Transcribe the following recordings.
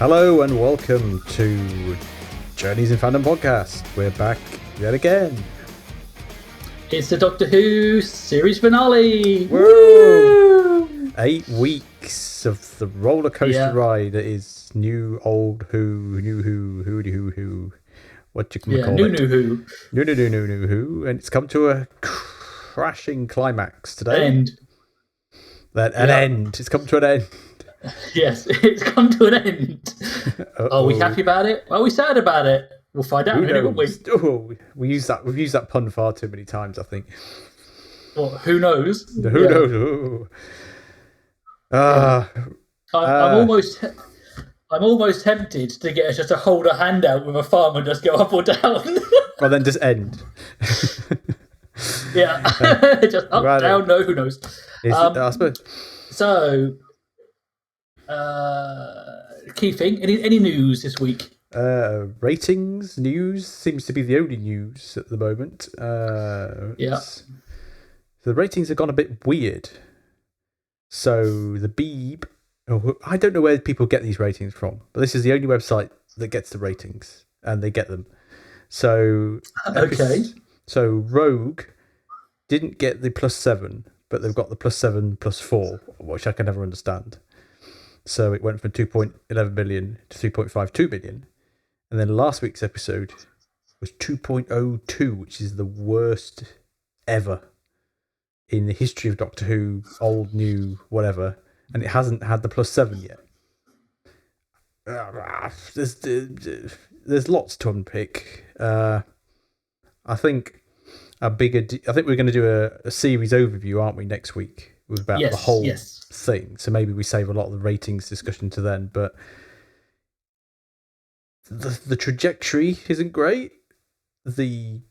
Hello and welcome to Journeys in Fandom podcast. We're back yet again. It's the Doctor Who series finale. Woo! 8 weeks of the roller coaster ride that is new, old Who, new Who, what you can call it. New Who. New Who. And it's come to a crashing climax today. End. End. It's come to an end. Yes, it's come to an end. Are we happy about it? Are we sad about it? We'll find out, won't we? Oh, we've used that pun far too many times, I think. Well, who knows? Who knows? I'm almost tempted to get us just to hold a hand out with a thumb and just go up or down. Well, then just end. Yeah, just up, right, down. No, who knows? I suppose. So, key thing. Any news this week? Ratings news seems to be the only news at the moment. So the ratings have gone a bit weird. So the Beeb, I don't know where people get these ratings from, but this is the only website that gets the ratings, and they get them. So okay. So Rogue didn't get the +7, but they've got the +7 +4, which I can never understand. So it went from 2.11 million to 3.52 million. And then last week's episode was 2.02, which is the worst ever in the history of Doctor Who, old, new, whatever. And it hasn't had the +7 yet. There's lots to unpick. I think we're going to do a series overview, aren't we, next week, about the whole thing. So maybe we save a lot of the ratings discussion to then. But the trajectory isn't great. The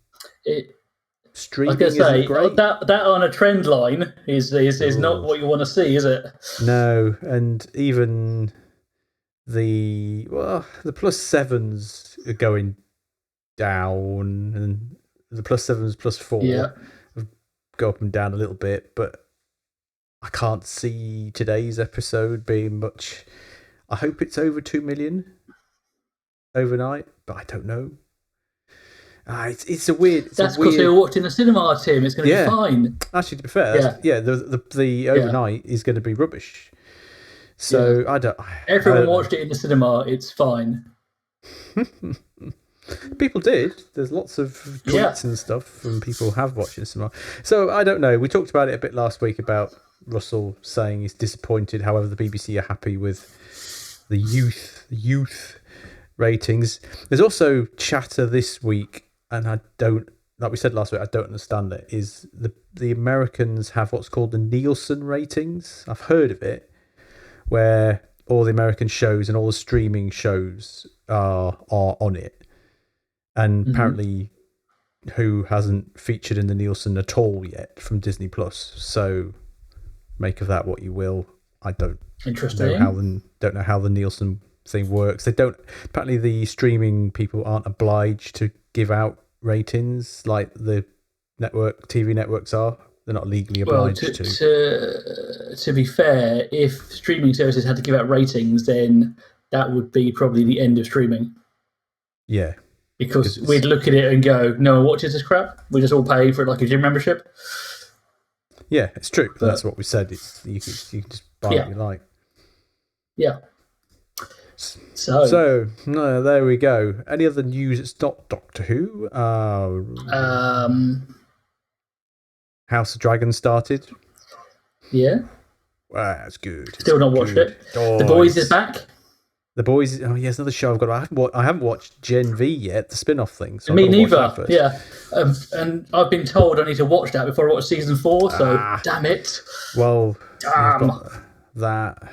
streaming isn't great. That on a trend line is not what you want to see, is it? No, and even the +7s are going down, and the +7s +4 go up and down a little bit, but I can't see today's episode being much. I hope it's over 2 million overnight, but I don't know. It's a weird. That's because they were watching the cinema, Tim. It's going to be fine. Actually, to be fair, the overnight is going to be rubbish. So I don't. Everyone watched it in the cinema. It's fine. People did. There's lots of tweets and stuff from people who have watched it in the cinema. So I don't know. We talked about it a bit last week about Russell saying he's disappointed. However, the BBC are happy with the youth ratings. There's also chatter this week, and I don't, like we said last week, I don't understand it, is the Americans have what's called the Nielsen ratings. I've heard of it, where all the American shows and all the streaming shows are on it. And apparently Who hasn't featured in the Nielsen at all yet from Disney Plus. So make of that what you will. I don't know how the Nielsen thing works. They don't. Apparently, the streaming people aren't obliged to give out ratings like the TV networks are. They're not legally obliged to. To be fair, if streaming services had to give out ratings, then that would be probably the end of streaming. Yeah. Because we'd look at it and go, no one watches this crap. We just all pay for it like a gym membership. Yeah, it's true. That's what we said. You can just buy what you like. Yeah. So there we go. Any other news? It's not Doctor Who. House of Dragon started. Yeah. Well, that's good. Still not watched it. The Boys is back. The Boys. Oh, yes, another show I've got. I haven't watched Gen V yet, the spin-off thing. So me neither. Yeah, and I've been told I need to watch that before I watch season 4. So damn it. Well, I've got that.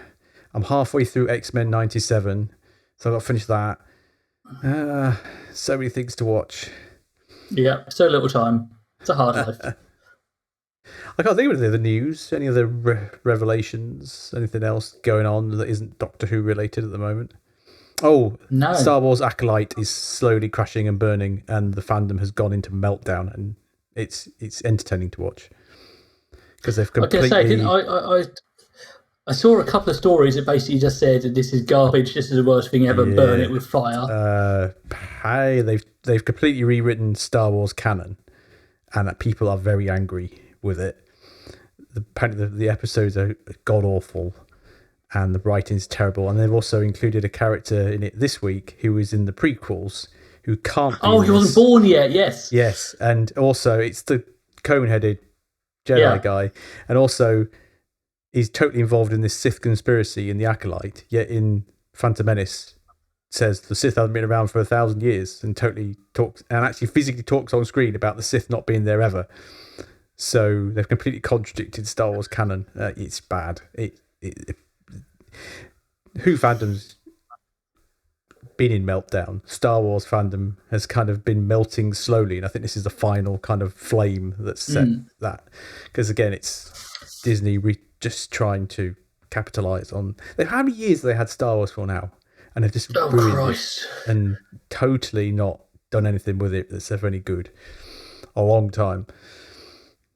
I'm halfway through X-Men '97, so I've got to finish that. So many things to watch. Yeah, so little time. It's a hard life. I can't think of any other news, any other revelations, anything else going on that isn't Doctor Who related at the moment. Oh, no. Star Wars Acolyte is slowly crashing and burning, and the fandom has gone into meltdown, and it's entertaining to watch because they've completely. I saw a couple of stories that basically just said this is garbage, this is the worst thing ever, burn it with fire. Hey, they've completely rewritten Star Wars canon, and that people are very angry with it. Apparently the episodes are god awful, and the writing's terrible. And they've also included a character in it this week who is in the prequels who can't. Oh, he wasn't born yet. Yes, and also it's the cone-headed Jedi guy, and also he's totally involved in this Sith conspiracy in the Acolyte. Yet in Phantom Menace, says the Sith haven't been around for 1,000 years, and totally talks and actually physically talks on screen about the Sith not being there ever. So they've completely contradicted Star Wars canon. It's bad. Who fandom's been in meltdown. Star Wars fandom has kind of been melting slowly, and I think this is the final kind of flame that set that. Because again, it's Disney just trying to capitalize on. How many years have they had Star Wars for now? And they've just ruined it and totally not done anything with it that's ever any good. A long time.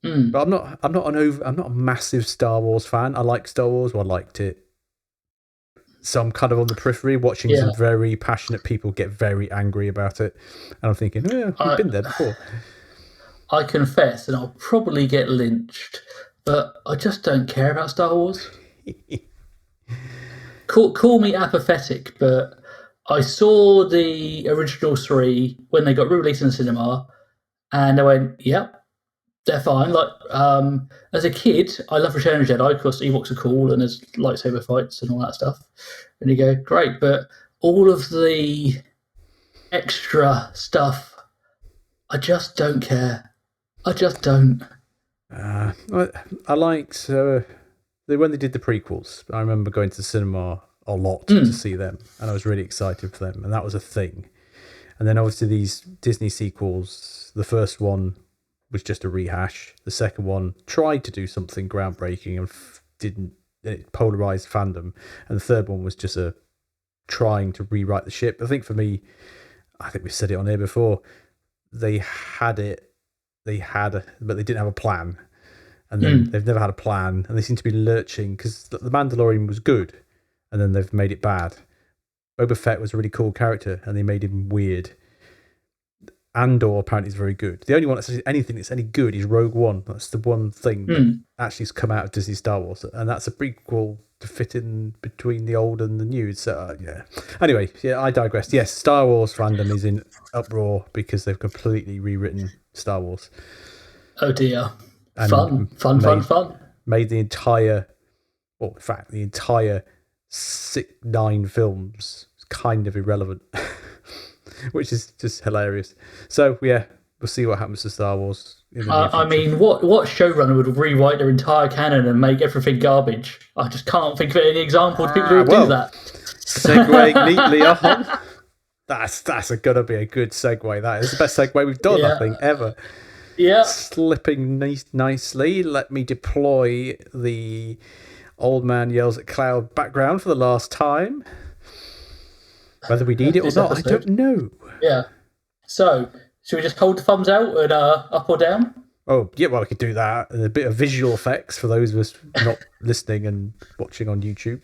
But I'm not a massive Star Wars fan. I like Star Wars. Well, I liked it. So I'm kind of on the periphery watching some very passionate people get very angry about it. And I'm thinking, we've been there before. I confess, and I'll probably get lynched, but I just don't care about Star Wars. Call me apathetic, but I saw the original 3 when they got released in the cinema, and I went, yep. They're fine. Like, as a kid, I love Return of the Jedi because Ewoks are cool and there's lightsaber fights and all that stuff. And you go, great, but all of the extra stuff, I just don't care. I just don't. I liked when they did the prequels. I remember going to the cinema a lot to see them, and I was really excited for them, and that was a thing. And then obviously these Disney sequels, the first one was just a rehash. The second one tried to do something groundbreaking and didn't. It polarized fandom. And the third one was just trying to rewrite the ship. I think for me, I think we've said it on here before, they had it, but they didn't have a plan. And then they've never had a plan, and they seem to be lurching, because The Mandalorian was good, and then they've made it bad. Boba Fett was a really cool character, and they made him weird. Andor apparently is very good. The only one that says anything that's any good is Rogue One. That's the one thing that actually has come out of Disney Star Wars, and that's a prequel to fit in between the old and the new. So Anyway, I digress. Yes, Star Wars fandom is in uproar because they've completely rewritten Star Wars. Oh dear! And fun. Made the entire, well, in fact, the entire 9 films kind of irrelevant. Which is just hilarious. So we'll see what happens to Star Wars. I mean, what showrunner would rewrite their entire canon and make everything garbage? I just can't think of any examples of people who do that. Segueing neatly on. That's gonna be a good segue. That is the best segue we've done, I think, ever. Yeah. Slipping nicely. Let me deploy the old man yells at cloud background for the last time. Whether we need it or not, I don't know. Yeah. So, should we just hold the thumbs out and up or down? Oh, yeah, well, we could do that. And a bit of visual effects for those of us not listening and watching on YouTube.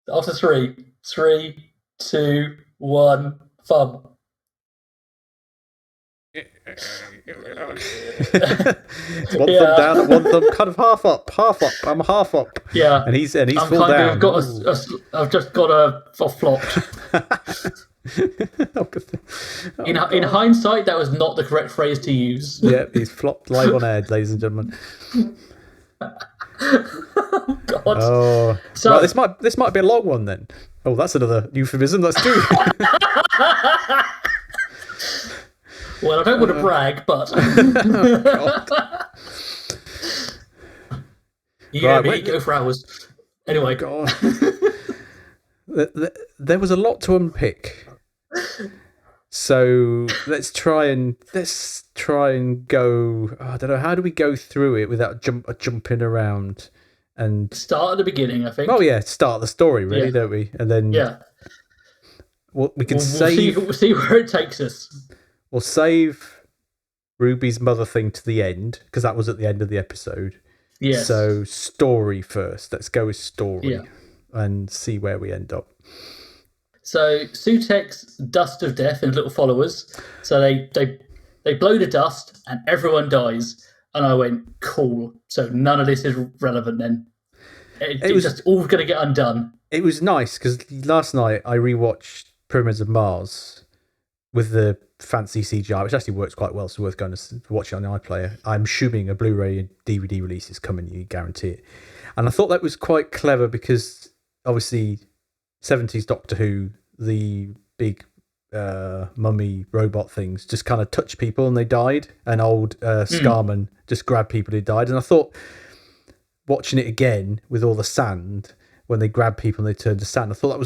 After 3, 3, 2, 1, thumb. One thumb down, one thumb kind of half up. I'm half up. Yeah, and he's full down. I've just got a flopped. In hindsight, that was not the correct phrase to use. Yeah, he's flopped live on air, ladies and gentlemen. Oh, God. Oh, so right, this might be a long one then. Oh, that's another euphemism. Let's do it. Well, I don't want to brag, but go for hours. Anyway, God. There was a lot to unpick, so let's try and go. I don't know, how do we go through it without jumping around and start at the beginning? I think. Oh yeah, start the story really, don't we? And then we'll see where it takes us. We'll save Ruby's mother thing to the end, because that was at the end of the episode. Yes. So story first. Let's go with story Yeah. and see where we end up. So Sutekh's dust of death and his little followers. So they blow the dust and everyone dies. And I went, cool. So none of this is relevant then. It's just all going to get undone. It was nice because last night I rewatched Pyramids of Mars with the fancy CGI, which actually works quite well. So worth going to watch it on the iPlayer. I'm assuming a Blu-ray and DVD release is coming. You guarantee it. And I thought that was quite clever because obviously 70s Doctor Who, the big mummy robot things just kind of touched people and they died. And old Scarman just grabbed people who died. And I thought, watching it again with all the sand, when they grabbed people and they turned to sand, I thought that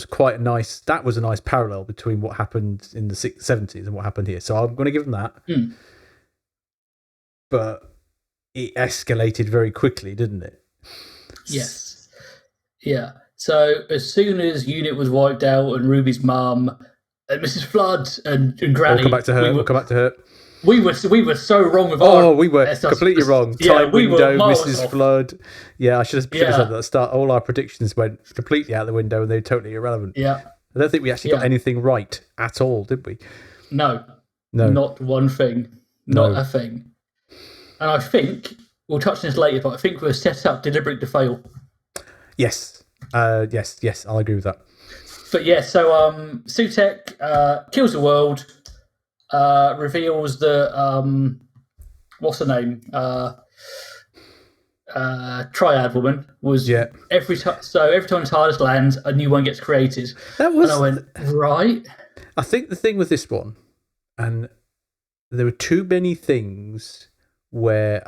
was a nice parallel between what happened in the 70s and what happened here. So I'm going to give them that. But it escalated very quickly, didn't it? Yes. Yeah. So as soon as Unit was wiped out and Ruby's mum and Mrs. Flood and Granny... We'll come back to her. We were so wrong with we were completely wrong. Time window, Mrs. Flood. Yeah, I should have said that at the start. All our predictions went completely out the window and they were totally irrelevant. Yeah. I don't think we actually got anything right at all, did we? No. Not one thing. Not a thing. And I think, we'll touch on this later, but I think we're set up deliberately to fail. Yes. Yes, I'll agree with that. But yeah, so Sutekh kills the world, reveals that what's her name? Triad woman was every time. So every time TARDIS lands, a new one gets created. And I went right. I think the thing with this one, and there were too many things where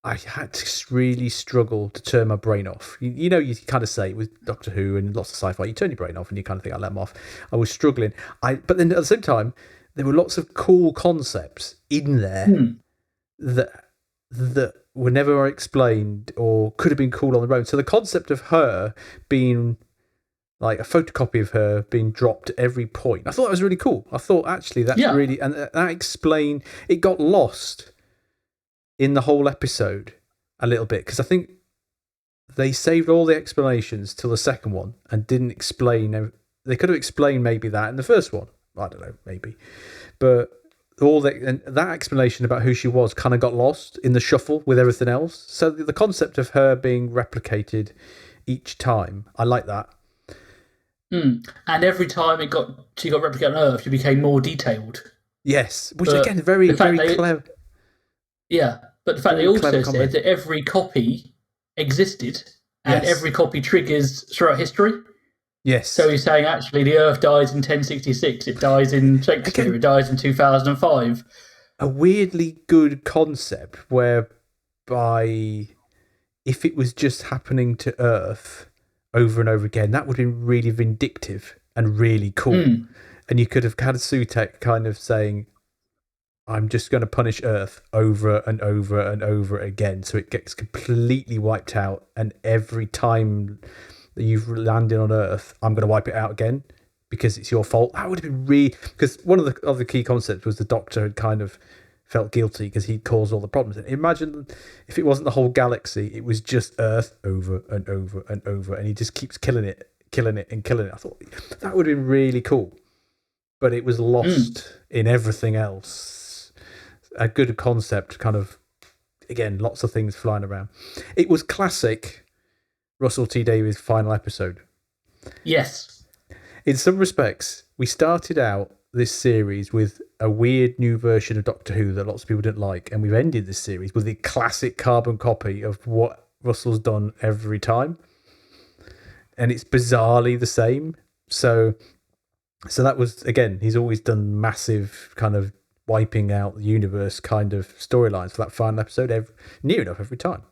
I had to really struggle to turn my brain off. You know, you kind of say with Doctor Who and lots of sci-fi, you turn your brain off and you kind of think, I let them off. I was struggling. But then at the same time, there were lots of cool concepts in there that were never explained or could have been cool on their own. So the concept of her being like a photocopy of her being dropped at every point, I thought that was really cool. I thought actually that's really, and that explained, it got lost in the whole episode a little bit because I think they saved all the explanations till the second one and didn't explain. They could have explained maybe that in the first one. I don't know, maybe. But that explanation about who she was kind of got lost in the shuffle with everything else. So the concept of her being replicated each time, I like that. And every time she got replicated on Earth, she became more detailed. Yes, which again, very clever. Yeah, but the fact they also said that every copy existed and every copy triggers throughout history. Yes. So he's saying actually the Earth dies in 1066, it dies in Shakespeare, it dies in 2005. A weirdly good concept whereby if it was just happening to Earth over and over again, that would have been really vindictive and really cool. And you could have had Sutekh kind of saying, I'm just going to punish Earth over and over and over again. So it gets completely wiped out. And every time that you've landed on Earth, I'm going to wipe it out again because it's your fault. That would have been really... Because one of the other key concepts was the Doctor had kind of felt guilty because he'd caused all the problems. Imagine if it wasn't the whole galaxy, it was just Earth over and over and over. And he just keeps killing it. I thought that would have been really cool. But it was lost in everything else. A good concept, kind of, again, lots of things flying around. It was classic Russell T Davies' final episode. Yes. In some respects, we started out this series with a weird new version of Doctor Who that lots of people didn't like, and we've ended this series with the classic carbon copy of what Russell's done every time. And it's bizarrely the same. So that was, again, he's always done massive kind of wiping out the universe kind of storylines for that final episode near enough every time.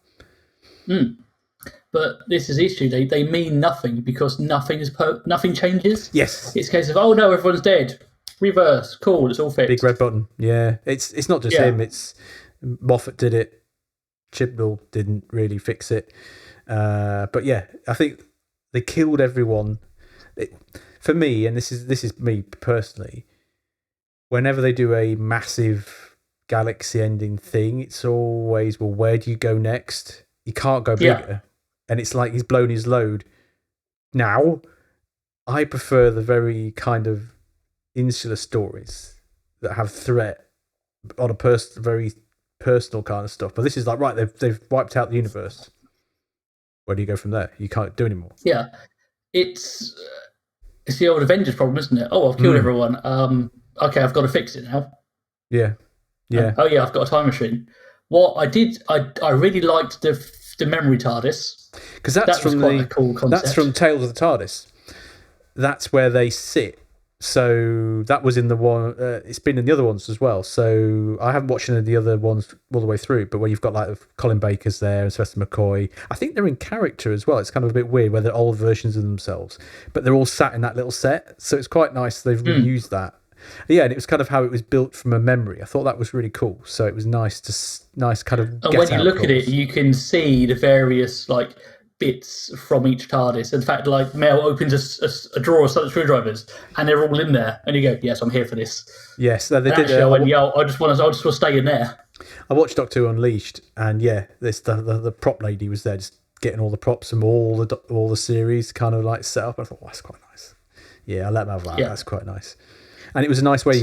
But this is the issue. They mean nothing because nothing changes. Yes. It's a case of, oh no, everyone's dead. Reverse. Cool, it's all fixed. Big red button. Yeah. It's not just him. It's Moffat did it. Chibnall didn't really fix it. But yeah, I think they killed everyone. For me, and this is me personally, whenever they do a massive galaxy ending thing, it's always, well, where do you go next? He can't go bigger. And it's like he's blown his load. Now, I prefer the very kind of insular stories that have threat on a very personal kind of stuff. But this is like, right, they've wiped out the universe. Where do you go from there? You can't do anymore. Yeah. It's the old Avengers problem, isn't it? Oh, I've killed everyone. Okay, I've got to fix it now. Yeah. Yeah. Oh yeah, I've got a time machine. What I did, I really liked the memory TARDIS. Because that's from quite a cool concept. That's from Tales of the TARDIS. That's where they sit. So that was in the one. It's been in the other ones as well. So I haven't watched any of the other ones all the way through. But where you've got like Colin Baker's there and Sylvester McCoy, I think they're in character as well. It's kind of a bit weird where they're old versions of themselves, but they're all sat in that little set. So it's quite nice. They've reused that. Yeah, and it was kind of how it was built from a memory. I thought that was really cool. So it was nice kind of. And when you look at it, you can see the various like bits from each TARDIS. In fact, like Mel opens a drawer of such screwdrivers, and they're all in there. And you go, "Yes, I'm here for this." Yes, they did. Actually, I went, "Yeah, I just want to stay in there." I watched Doctor Who Unleashed, and yeah, the prop lady was there, just getting all the props from all the series, kind of like set up. I thought, that's quite nice. Yeah, I let him have that. Yeah. That's quite nice. And it was a nice way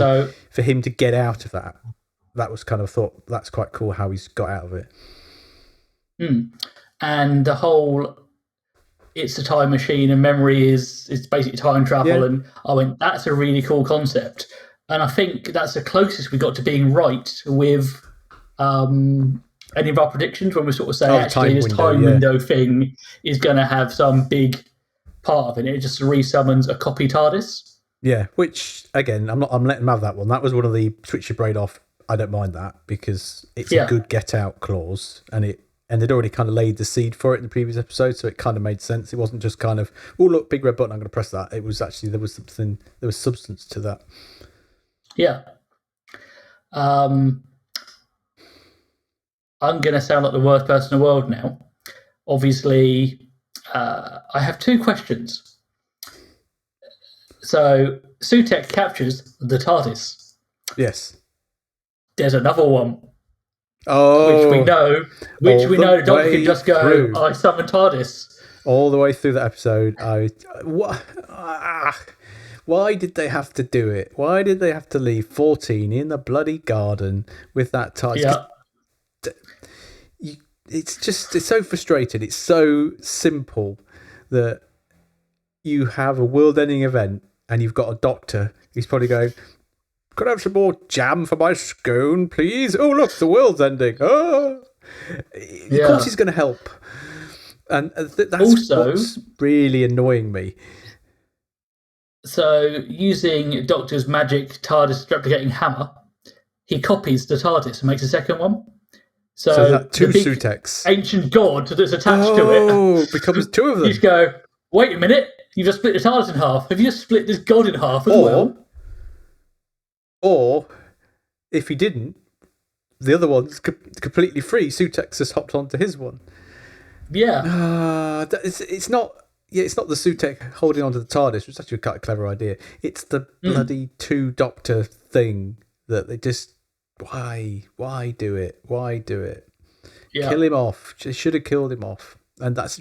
for him to get out of that. That was kind of thought, that's quite cool how he's got out of it. And the whole, it's a time machine and memory is basically time travel. Yeah. And I went, that's a really cool concept. And I think that's the closest we got to being right with any of our predictions when we sort of say, actually, this time window thing is going to have some big part of it. It just resummons a copy TARDIS. Yeah, which again, I'm letting them have that one. That was one of the switch your brain off. I don't mind that because it's a good get out clause, and they'd already kind of laid the seed for it in the previous episode, so it kind of made sense. It wasn't just kind of, oh look, big red button, I'm going to press that. It was actually there was substance to that. Yeah. I'm going to sound like the worst person in the world now. Obviously, I have two questions. So, Sutekh captures the TARDIS. Yes. There's another one. Oh. Which we know the Doctor can just go, I summon TARDIS. All the way through that episode, why did they have to do it? Why did they have to leave 14 in the bloody garden with that TARDIS? Yeah. It's so frustrating. It's so simple that you have a world-ending event and you've got a doctor who's probably going, could I have some more jam for my scone, please? Oh, look, the world's ending. Oh. Of course he's going to help. And that's what's really annoying me. So, using Doctor's magic TARDIS replicating hammer, he copies the TARDIS and makes a second one. So that two Suteks. Ancient god that's attached to it. Oh, becomes two of them. You just go, wait a minute, you've just split the TARDIS in half. Have you just split this god in half as well? Or, if he didn't, the other one's completely free. Sutekh just hopped onto his one. Yeah. It's not the Sutekh holding onto the TARDIS, which is actually quite a clever idea. It's the bloody two Doctor thing that they just... Why do it? Why do it? Yeah. Kill him off. They should have killed him off. And because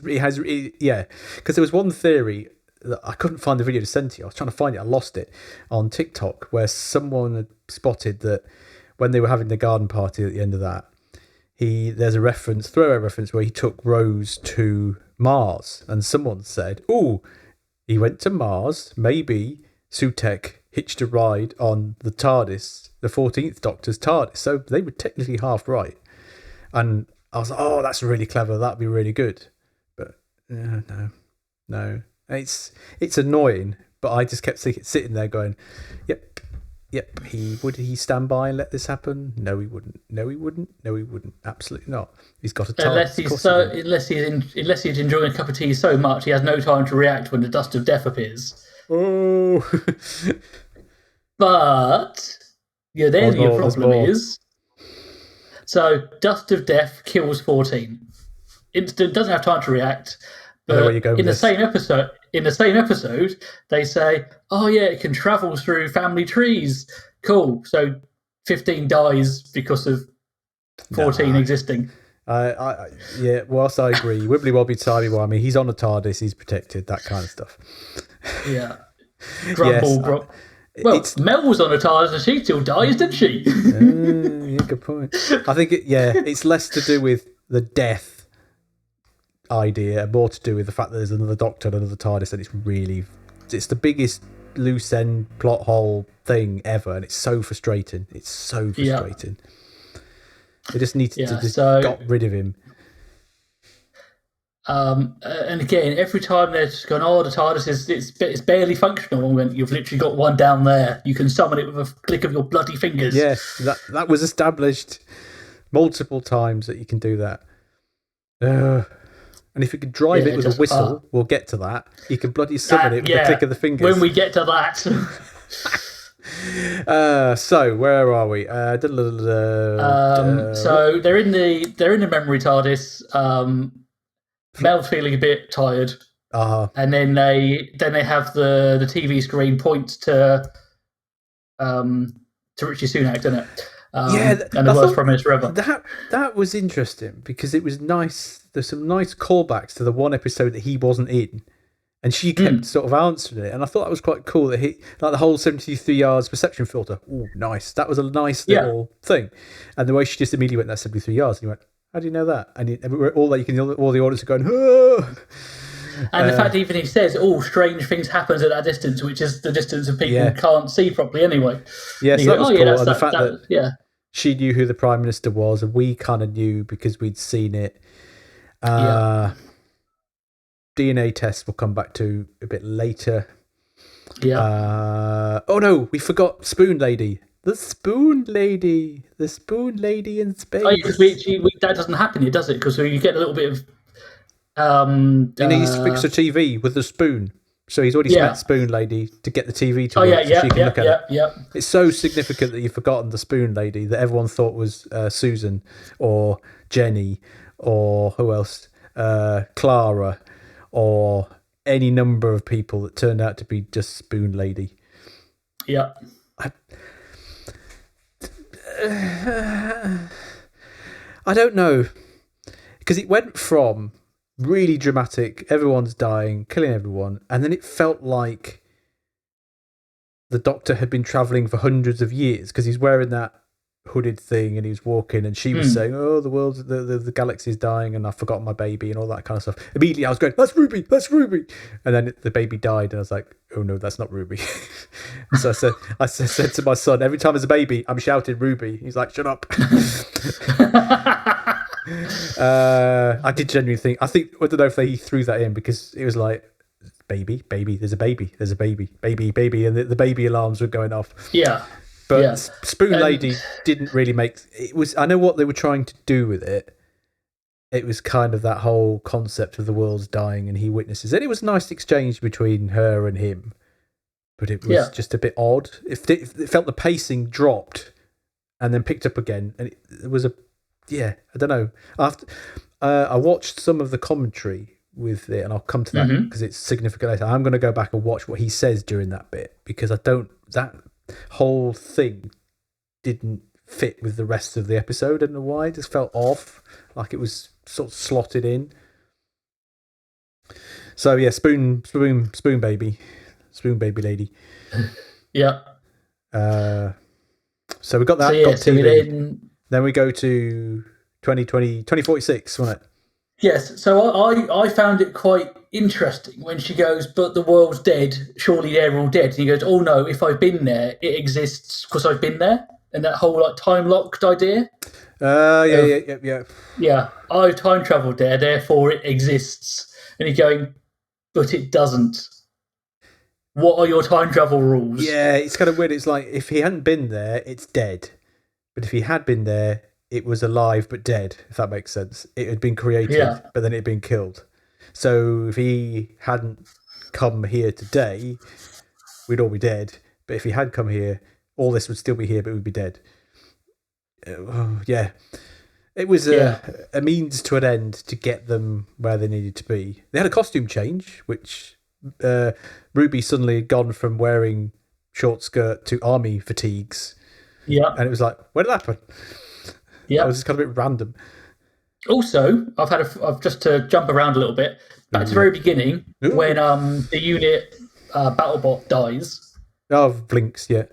there was one theory that I couldn't find the video to send to you. I was trying to find it. I lost it on TikTok, where someone had spotted that when they were having the garden party at the end of that, there's a throwaway reference where he took Rose to Mars, and someone said, "Oh, he went to Mars. Maybe Sutekh hitched a ride on the TARDIS, the 14th Doctor's TARDIS." So they were technically half right, and I was like, "Oh, that's really clever. That'd be really good." But no. It's annoying, but I just kept sitting there going, yep. Would he stand by and let this happen? No, he wouldn't. No, he wouldn't. Absolutely not. He's got a time. Unless he's enjoying a cup of tea so much, he has no time to react when the dust of death appears. Oh. But your problem is. So dust of death kills 14. Instant, doesn't have time to react. But in the same episode, they say, "Oh yeah, it can travel through family trees." Cool. So 15 dies because of 14 existing. Yeah. Whilst I agree, Wibbly Wobbly Timey-Wimey, he's on a TARDIS, he's protected, that kind of stuff. Yeah. Yes, Grumble. Well, Mel was on a TARDIS and she still dies, didn't she? yeah, good point. I think it's less to do with the death idea, more to do with the fact that there's another Doctor and another TARDIS, and it's the biggest loose end plot hole thing ever, and it's so frustrating. It's so frustrating. They just need to just got rid of him. And again, every time they're just going, the TARDIS it's barely functional. When you've literally got one down there, you can summon it with a click of your bloody fingers. Yes, that was established multiple times that you can do that. And if you could drive it with a whistle, we'll get to that. You can bloody summon it with a click of the fingers. When we get to that. So where are we? So they're in the memory TARDIS. Mel's feeling a bit tired, and then they have the TV screen point to Richie Sunak, doesn't it? And the worst Prime Minister ever. That was interesting because it was nice. There's some nice callbacks to the one episode that he wasn't in, and she kept sort of answering it. And I thought that was quite cool that he, like the whole 73 yards perception filter. Oh, nice! That was a nice little thing. And the way she just immediately went, "That's 73 yards," and you went, "How do you know that?" And all the audience are going, "Oh!" And the fact even he says, strange things happen at that distance, which is the distance of people who can't see properly anyway. Yeah, so that was cool. And the fact that she knew who the Prime Minister was, and we kind of knew because we'd seen it. DNA tests we'll come back to a bit later. Yeah. Oh no, we forgot Spoon Lady. The Spoon Lady in space. Because that doesn't happen here, does it? Because you get a little bit of. He needs to fix the TV with the spoon. So he's already spent Spoon Lady to get the TV to work so she can look at it. Yeah. It's so significant that you've forgotten the Spoon Lady that everyone thought was Susan or Jenny or who else? Clara or any number of people that turned out to be just Spoon Lady. Yeah. I don't know, because it went from really dramatic, everyone's dying, killing everyone, and then it felt like the Doctor had been travelling for hundreds of years because he's wearing that hooded thing and he was walking and she was saying, the galaxy's dying and I've forgotten my baby and all that kind of stuff. Immediately I was going, that's Ruby, and then the baby died and I was like, oh no, that's not Ruby. So I said to my son, every time there's a baby I'm shouting Ruby. He's like, shut up. I did genuinely think, I don't know if they threw that in because it was like, baby, there's a baby, baby, and the baby alarms were going off. Yeah. But Spoon Lady didn't really make it. Was I know what they were trying to do with it. It was kind of that whole concept of the world's dying and he witnesses it. It was a nice exchange between her and him, but it was just a bit odd. It felt the pacing dropped and then picked up again, and it was I don't know. After I watched some of the commentary with it, and I'll come to that because it's significant later. I'm going to go back and watch what he says during that bit because that whole thing didn't fit with the rest of the episode. I don't know why. It just felt off, like it was sort of slotted in. So yeah, spoon baby lady. Yeah. So we got that. So, got TV. Then we go to 2046, wasn't it? Yes, so I found it quite interesting when she goes, but the world's dead, surely they're all dead. And he goes, oh no, if I've been there, it exists because I've been there. And that whole like time-locked idea. Yeah. Yeah, I've time-travelled there, therefore it exists. And he's going, but it doesn't. What are your time-travel rules? Yeah, it's kind of weird. It's like, if he hadn't been there, it's dead. But if he had been there, it was alive but dead, if that makes sense. It had been created, but then it had been killed. So if he hadn't come here today, we'd all be dead. But if he had come here, all this would still be here, but we'd be dead. It was a means to an end to get them where they needed to be. They had a costume change, which Ruby suddenly had gone from wearing short skirt to army fatigues. Yeah. And it was like, where did that happen? Yeah, it was just kind of a bit random. Also, I've just to jump around a little bit back to the very beginning when the unit BattleBot dies. Oh, Blinks, yeah.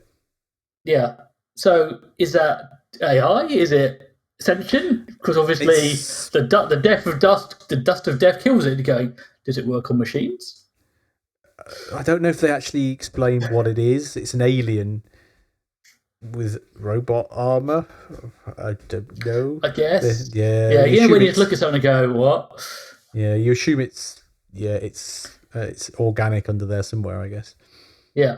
Yeah. So is that AI? Is it sentient? Because obviously the dust of death kills it. Going, does it work on machines? I don't know if they actually explain what it is. It's an alien with robot armor. I don't know. I guess. Yeah. You know when you just look at something and go, what? Yeah, you assume it's organic under there somewhere, I guess. Yeah.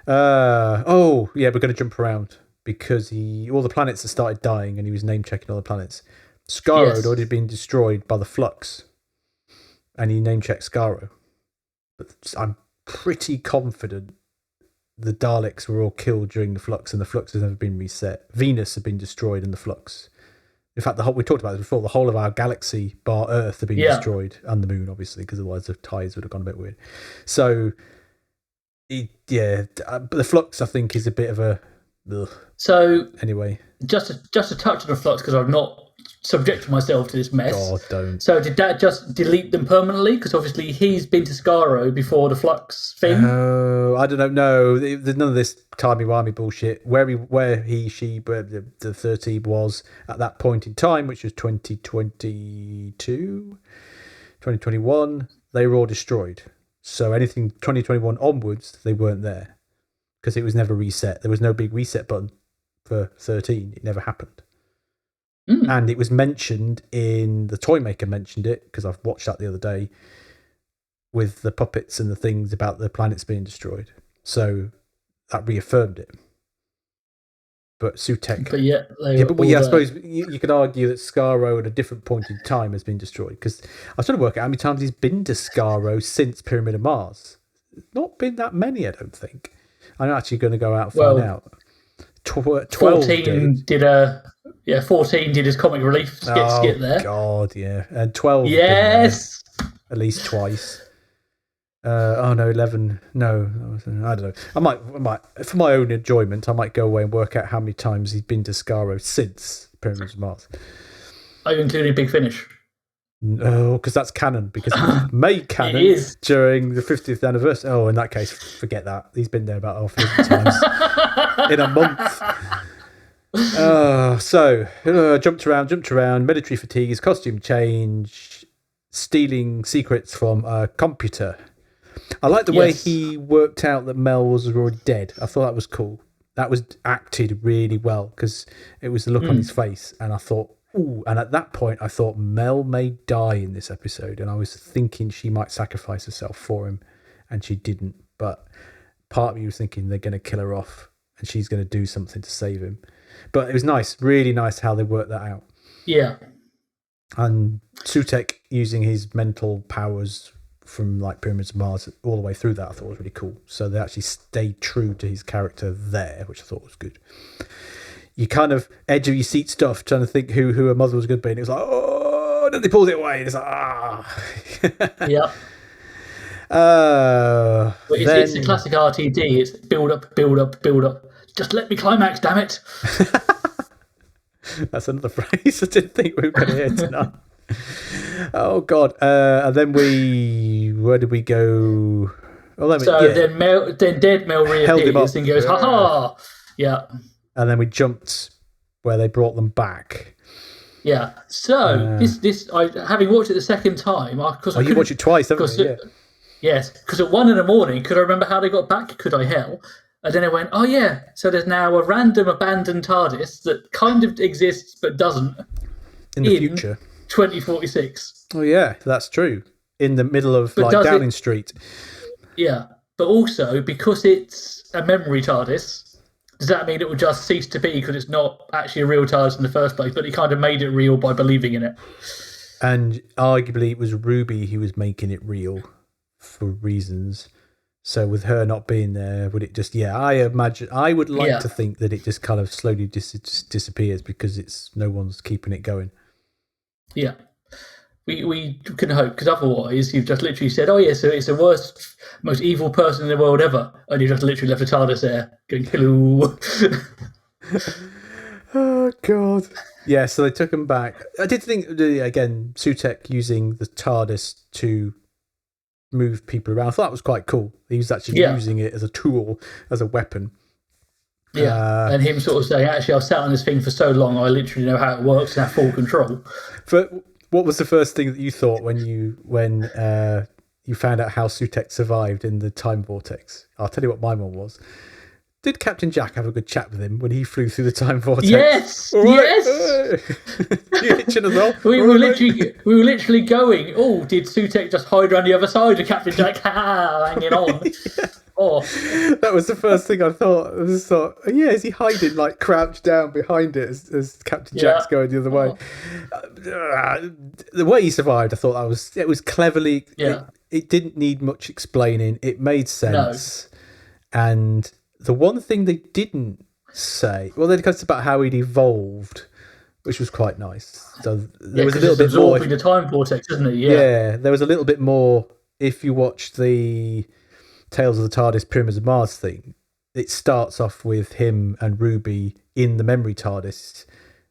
We're going to jump around because all the planets had started dying, and he was name checking all the planets. Skaro had already been destroyed by the flux, and he name checked Skaro. But I'm pretty confident the Daleks were all killed during the flux, and the flux has never been reset. Venus had been destroyed in the flux. In fact, we talked about this before. The whole of our galaxy, bar Earth, had been destroyed, and the moon, obviously, because otherwise the tides would have gone a bit weird. So, but the flux, I think, is a bit of a. Ugh. So anyway, just to touch on the flux, because I've not subjected myself to this mess. God, don't. So did that just delete them permanently? Because obviously he's been to Skaro before the flux thing. Oh, I don't know. No, there's none of this timey-wimey bullshit. Where the 30 was at that point in time, which was 2022, 2021, they were all destroyed. So anything 2021 onwards, they weren't there because it was never reset. There was no big reset button for 13. It never happened. And it was mentioned in the Toymaker mentioned it because I've watched that the other day with the puppets and the things about the planets being destroyed. So that reaffirmed it. But Sutekh. I suppose you could argue that Skaro at a different point in time has been destroyed because I was trying to work out how many times he's been to Skaro since Pyramid of Mars. Not been that many, I don't think. I'm actually going to go out and find out. 12 14 did his comic relief skit there. Oh, God, yeah. And 12 yes! At least twice. 11. No, I don't know. I might, for my own enjoyment, I might go away and work out how many times he's been to Skaro since Pyramids of Mars. Are you including Big Finish? No, because that's canon. Because he made canon during the 50th anniversary. Oh, in that case, forget that. He's been there about half a dozen times in a month. Jumped around, military fatigue, his costume change, stealing secrets from a computer. I like the way he worked out that Mel was already dead. I thought that was cool. That was acted really well because it was the look on his face, and I thought, ooh. And at that point, I thought Mel may die in this episode, and I was thinking she might sacrifice herself for him, and she didn't. But part of me was thinking they're going to kill her off, and she's going to do something to save him. But it was nice, really nice how they worked that out. Yeah. And Sutekh using his mental powers from like Pyramids of Mars all the way through that, I thought was really cool. So they actually stayed true to his character there, which I thought was good. You kind of edge of your seat stuff, trying to think who her mother was going to be, and it was like, oh, then they pulled it away, and it's like, Yep. It's the classic RTD. It's build up. Just let me climax, damn it. That's another phrase I didn't think we were going to hear tonight. Oh, God. And then where did we go? Then dead Mel reappears and goes, ha-ha. Yeah. And then we jumped where they brought them back. Yeah. So, having watched it the second time... you watched it twice, haven't you? Yeah. Yes, because at 1 a.m, could I remember how they got back? Could I hell? And then I went, oh yeah, so there's now a random abandoned TARDIS that kind of exists but doesn't. In the future. 2046. Oh yeah, that's true. In the middle of Downing Street. Yeah, but also because it's a memory TARDIS, does that mean it will just cease to be because it's not actually a real TARDIS in the first place, but he kind of made it real by believing in it? And arguably it was Ruby who was making it real for reasons. So with her not being there, would it just... Yeah, I would like to think that it just kind of slowly disappears because no one's keeping it going. Yeah. We can hope, because otherwise you've just literally said, oh yeah, so it's the worst, most evil person in the world ever, and you just literally left a TARDIS there going, hello. Oh, God. Yeah, so they took him back. I did think, again, Sutekh using the TARDIS to move people around. I thought that was quite cool. He was actually using it as a tool, as a weapon. Yeah, and him sort of saying, actually, I've sat on this thing for so long, I literally know how it works and have full control. But what was the first thing that you thought when you found out how Sutekh survived in the time vortex? I'll tell you what my one was. Did Captain Jack have a good chat with him when he flew through the time vortex? Yes, yes. You itching as well? We were literally going, oh, did Sutekh just hide around the other side of Captain Jack hanging on? Yeah. Oh, that was the first thing I thought. I just thought, yeah, is he hiding, like crouched down behind it as Captain Jack's going the other way? The way he survived, I thought it was cleverly. Yeah. It didn't need much explaining. It made sense. No. And the one thing they didn't say, well, they discussed about how he'd evolved, which was quite nice. So there was a little bit more. Absorbing the time vortex, isn't he? Yeah, there was a little bit more. If you watch the Tales of the TARDIS Pyramids of Mars thing, it starts off with him and Ruby in the memory TARDIS,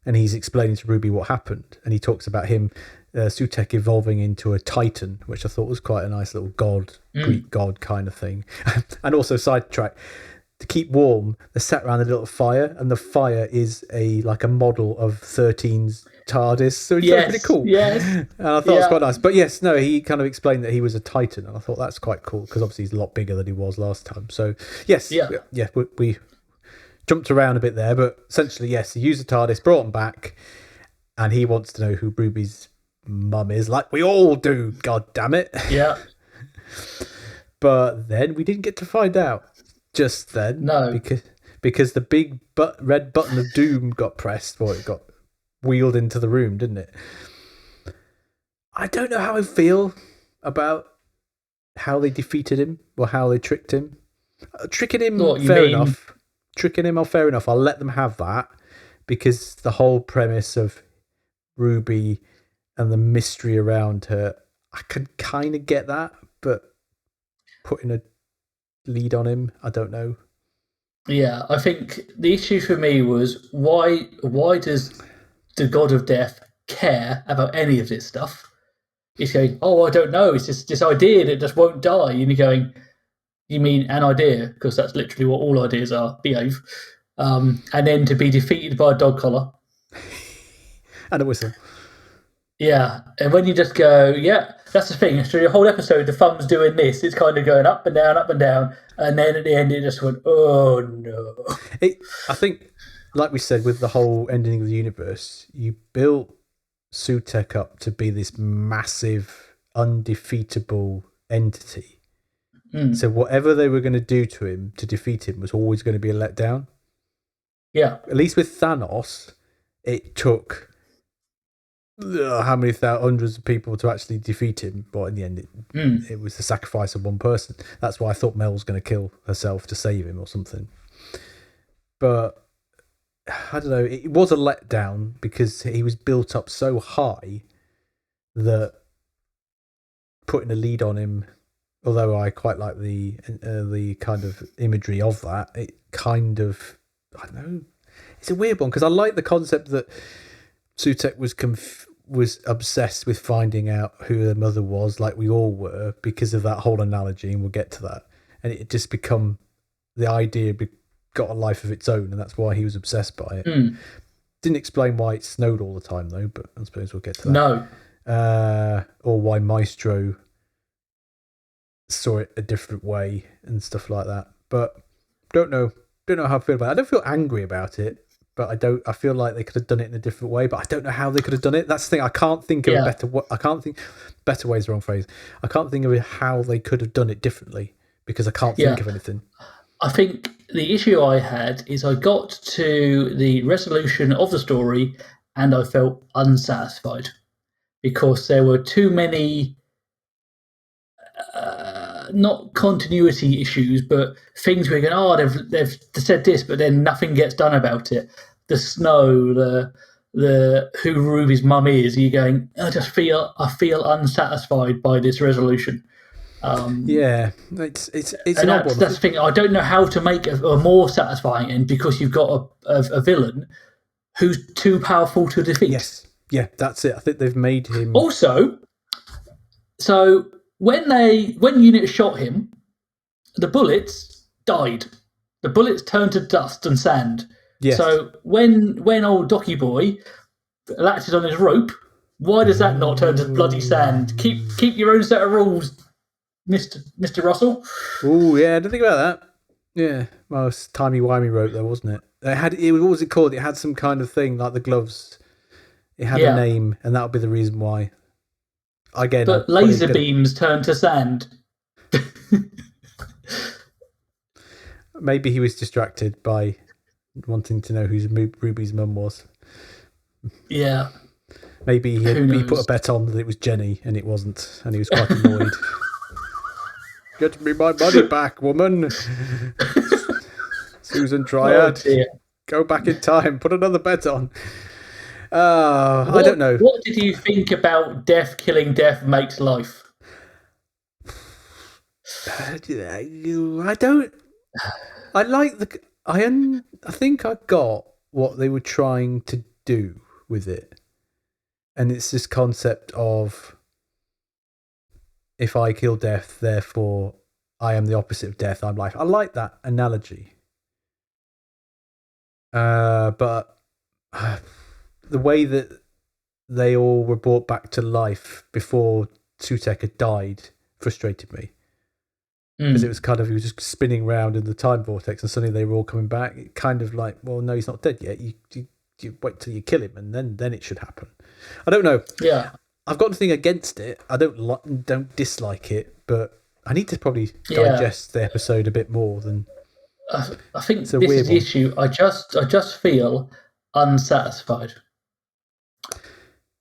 and he's explaining to Ruby what happened, and he talks about him, Sutekh, evolving into a Titan, which I thought was quite a nice little god, Greek god kind of thing. And also, sidetrack, to keep warm, they sat around a little fire, and the fire is a model of 13's TARDIS, so it's pretty cool. Yes, and I thought it was quite nice. But yes, no, he kind of explained that he was a Titan, and I thought that's quite cool because obviously he's a lot bigger than he was last time. So yes, we jumped around a bit there, but essentially yes, he used the TARDIS, brought him back, and he wants to know who Ruby's mum is, like we all do. God damn it! Yeah. But then we didn't get to find out just then, no, because the big red button of doom got pressed, or it got wheeled into the room, didn't it? I don't know how I feel about how they defeated him or how they tricked him. Tricking him, fair enough. Tricking him, fair enough. I'll let them have that because the whole premise of Ruby and the mystery around her, I could kind of get that, but putting a lead on him, I don't know. Yeah, I think the issue for me was why does the god of death care about any of this stuff? He's going, I don't know, it's just this idea that just won't die. And you're going, you mean an idea? Because that's literally what all ideas are, behave. And then to be defeated by a dog collar. And a whistle. Yeah, and when you just go, that's the thing. So your whole episode, the thumb's doing this. It's kind of going up and down, and then at the end it just went, oh no. I think, like we said, with the whole ending of the universe, you built Sutekh up to be this massive, undefeatable entity. So whatever they were going to do to him to defeat him was always going to be a letdown. Yeah. At least with Thanos, it took how many hundreds of people to actually defeat him, but in the end it was the sacrifice of one person. That's why I thought Mel was going to kill herself to save him or something. But I don't know, it was a letdown because he was built up so high that putting a lead on him, although I quite like the kind of imagery of that, it kind of, I don't know, it's a weird one because I like the concept that Sutekh was obsessed with finding out who her mother was, like we all were, because of that whole analogy, and we'll get to that. And it just become, the idea got a life of its own, and that's why he was obsessed by it. Didn't explain why it snowed all the time, though, but I suppose we'll get to that. No. Or why Maestro saw it a different way and stuff like that. But don't know how I feel about it. I don't feel angry about it. But I feel like they could have done it in a different way, but I don't know how they could have done it. That's the thing. I can't think of better way is the wrong phrase. I can't think of how they could have done it differently because I can't think of anything. I think the issue I had is I got to the resolution of the story and I felt unsatisfied because there were too many, not continuity issues, but things where you're going, they've said this, but then nothing gets done about it. The snow, the who Ruby's mum is. You're going, I feel unsatisfied by this resolution. It's an odd one. That's the thing. I don't know how to make a more satisfying end because you've got a villain who's too powerful to defeat. Yes. Yeah, that's it. I think they've made him. Also, so when Unit shot him, the bullets died. The bullets turned to dust and sand. Yes. So when old Docky Boy latches on his rope, why does that not turn to bloody sand? Keep your own set of rules, Mr. Russell. Oh yeah, I didn't think about that. Yeah, well, it's timey-wimey rope there, wasn't it? What was it called? It had some kind of thing like the gloves. It had a name, and that would be the reason why. Again, but laser beams turn to sand. Maybe he was distracted by wanting to know who Ruby's mum was. Yeah. Maybe he put a bet on that it was Jenny, and it wasn't, and he was quite annoyed. Get me my money back, woman. Susan Triad. Oh, go back in time. Put another bet on. I don't know. What did you think about death killing death makes life? I don't. I like the. I think I got what they were trying to do with it, and it's this concept of if I kill death, therefore I am the opposite of death. I'm life. I like that analogy. But the way that they all were brought back to life before Sutekh had died frustrated me. Because it was kind of, he was just spinning around in the time vortex and suddenly they were all coming back. It kind of like, well, no, he's not dead yet. You wait till you kill him and then it should happen. I don't know. Yeah. I've got nothing against it. I don't dislike it, but I need to probably digest the episode a bit more than... I think this is the issue. I just feel unsatisfied.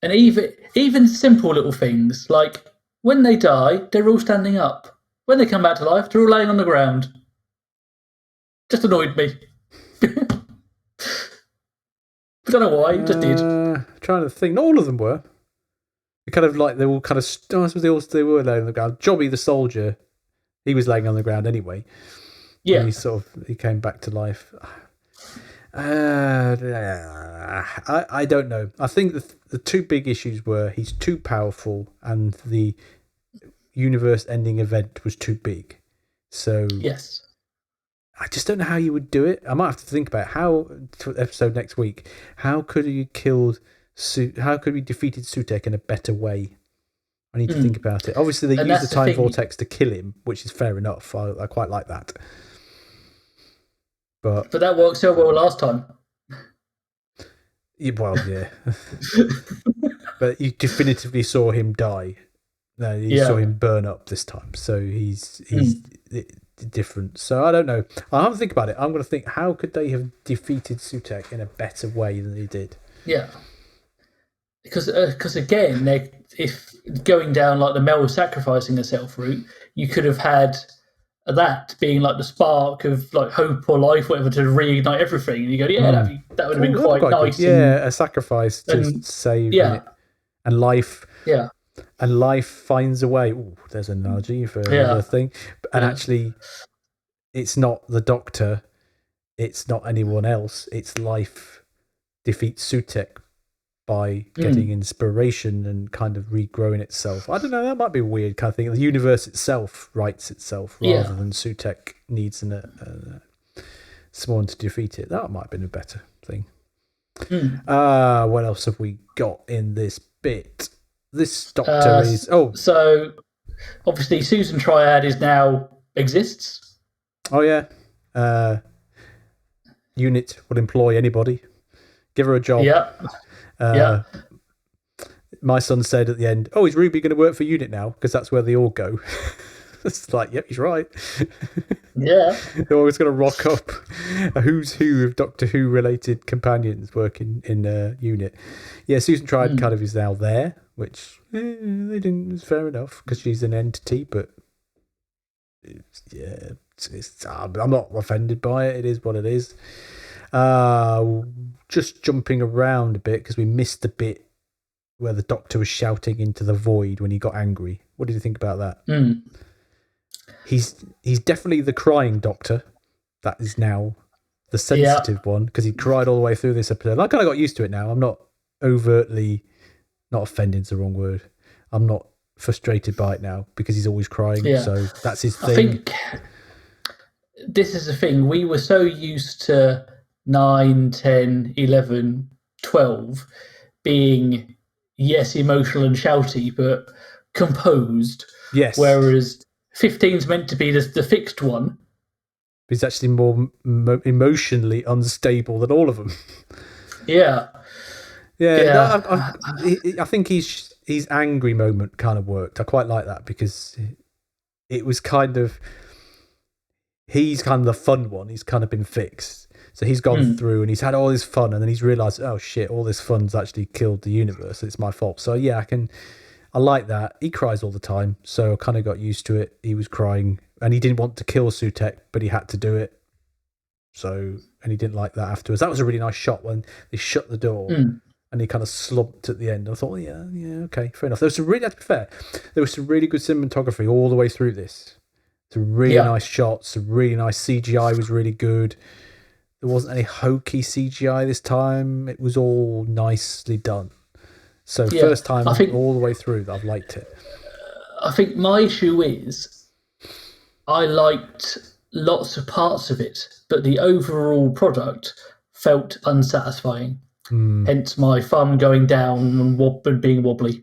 And even simple little things, like when they die, they're all standing up. When they come back to life, they're all laying on the ground. Just annoyed me. I don't know why, just did. Trying to think. Not all of them were. They kind of like, they all kind of, I suppose they were laying on the ground. Jobby the soldier, he was laying on the ground anyway. Yeah. And he came back to life. I don't know. I think the two big issues were he's too powerful and the universe-ending event was too big. So yes, I just don't know how you would do it. I might have to think about how episode next week. How could you How could we defeated Sutekh in a better way? I need to think about it. Obviously, they use the time vortex to kill him, which is fair enough. I quite like that. But that worked so well last time. Well, yeah. But you definitively saw him die. No, you saw him burn up this time. So he's different. So I don't know. I'll have to think about it. I'm going to think, how could they have defeated Sutekh in a better way than they did? Yeah. Because again, if going down like the Mel sacrificing herself route, you could have had that being like the spark of like hope or life, whatever, to reignite everything. And you go, that would have been quite nice. Yeah, a sacrifice to save it. And life. Yeah. And life finds a way. Ooh, there's an analogy for another thing. And actually, it's not the Doctor. It's not anyone else. It's life defeats Sutekh by getting inspiration and kind of regrowing itself. I don't know, that might be a weird kind of thing. The universe itself writes itself rather than Sutekh needs someone to defeat it. That might have been a better thing. What else have we got in this bit? This Doctor is... So, obviously, Susan Triad exists. Oh, yeah. Unit would employ anybody. Give her a job. Yeah. My son said at the end, is Ruby going to work for Unit now? Because that's where they all go. It's like, yep, he's right. Yeah. They're always going to rock up a who's who of Doctor Who related companions working in Unit. Yeah, Susan Triad kind of is now there, which they didn't. It's fair enough because she's an entity, but I'm not offended by it. It is what it is. Just jumping around a bit because we missed the bit where the Doctor was shouting into the void when he got angry. What did you think about that? He's definitely the crying Doctor. That is now the sensitive one, because he cried all the way through this episode. I kind of got used to it now. I'm not overtly, not offended's the wrong word. I'm not frustrated by it now because he's always crying. Yeah. So that's his thing. I think this is the thing. We were so used to 9, 10, 11, 12 being, yes, emotional and shouty, but composed. Yes. Whereas 15's meant to be the fixed one. He's actually more emotionally unstable than all of them. Yeah. Yeah. No, I think his angry moment kind of worked. I quite like that because it was kind of, he's kind of the fun one. He's kind of been fixed. So he's gone through and he's had all this fun, and then he's realised, oh shit, all this fun's actually killed the universe. It's my fault. So yeah, I like that. He cries all the time, so I kind of got used to it. He was crying, and he didn't want to kill Sutekh, but he had to do it. So, and he didn't like that afterwards. That was a really nice shot when they shut the door and he kind of slumped at the end. I thought, yeah, okay, fair enough. There was some really, to be fair, there was some really good cinematography all the way through this. Some really nice shots, some really nice CGI was really good. There wasn't any hokey CGI this time. It was all nicely done. So first time all the way through, I've liked it. I think my issue is I liked lots of parts of it, but the overall product felt unsatisfying. Hence my thumb going down and being wobbly.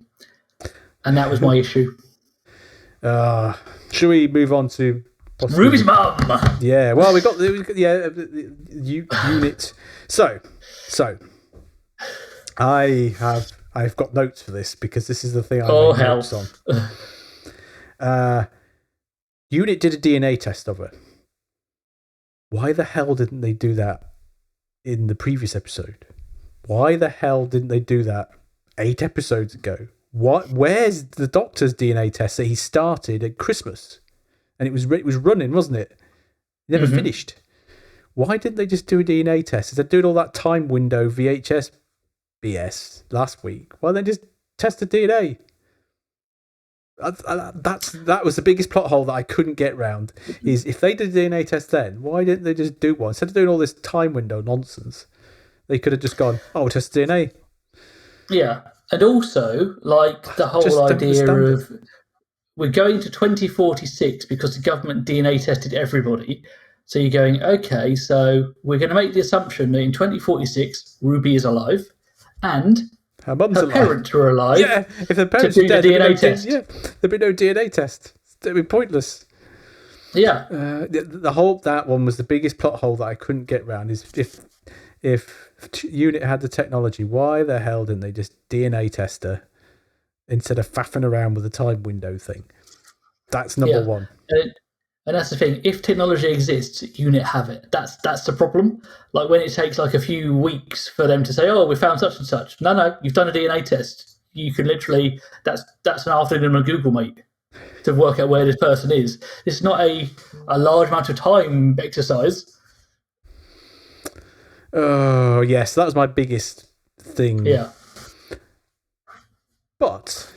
And that was my issue. Should we move on to Ruby's mum? Yeah, well, we got the unit. So I've got notes for this because this is the thing I made notes on. Unit did a DNA test of her. Why the hell didn't they do that in the previous episode? Why the hell didn't they do that 8 episodes ago? Where's the doctor's DNA test that he started at Christmas? And it was running, wasn't it? Never finished. Why didn't they just do a DNA test? Instead of doing all that time window VHS BS last week, why don't they just test the DNA? That was the biggest plot hole that I couldn't get round. Is if they did a DNA test then, why didn't they just do one? Instead of doing all this time window nonsense, they could have just gone, we'll test DNA. Yeah. And also, like, the whole idea of we're going to 2046 because the government DNA tested everybody. So you're going, okay, so we're going to make the assumption that in 2046, Ruby is alive and her mum's alive. Parents were alive. Yeah, if the parents are dead, there'd be no DNA test. It'd be pointless. Yeah. That one was the biggest plot hole that I couldn't get round. Is if Unit had the technology, why the hell didn't they just DNA test her instead of faffing around with the time window thing? That's number one. And that's the thing. If technology exists, Unit have it. That's the problem. Like when it takes like a few weeks for them to say, "Oh, we found such and such." No, you've done a DNA test. You can literally that's an afternoon on Google, mate, to work out where this person is. It's not a large amount of time exercise. Oh yes, that was my biggest thing. Yeah. But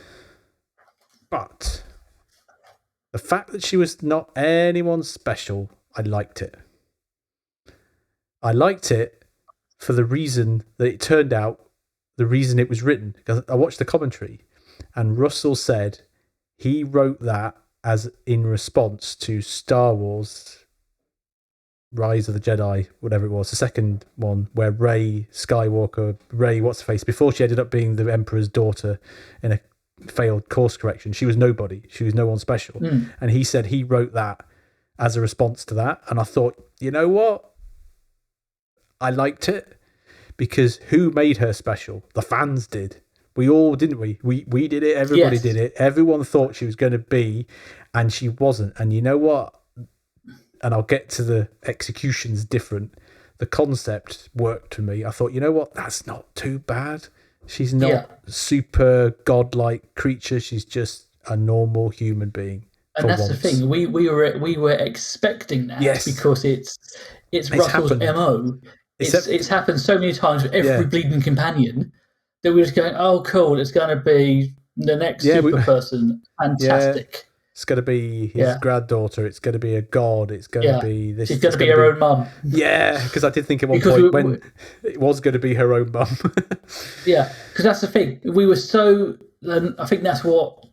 the fact that she was not anyone special, I liked it. I liked it for the reason that it turned out, the reason it was written. Because I watched the commentary, and Russell said he wrote that as in response to Star Wars Rise of the Jedi, whatever it was, the second one, where Rey Skywalker, before she ended up being the Emperor's daughter in a failed course correction, she was nobody. She was no one special. And he said he wrote that as a response to that. And I thought, you know what? I liked it because who made her special? The fans did. We all, didn't we? We did it. Everybody did it. Everyone thought she was going to be, and she wasn't. And you know what? And I'll get to the executions different. The concept worked for me. I thought, you know what? That's not too bad. She's not super godlike creature. She's just a normal human being. And that's the thing. We were expecting that because it's Russell's MO. It's happened so many times with every bleeding companion that we're just going, oh, cool, it's going to be the next super person. Fantastic. It's going to be his granddaughter. It's going to be a god. It's going to be this. She's going to be her own mum. Yeah, because I did think at one point when it was going to be her own mum. Yeah, because that's the thing. We were so, and I think that's what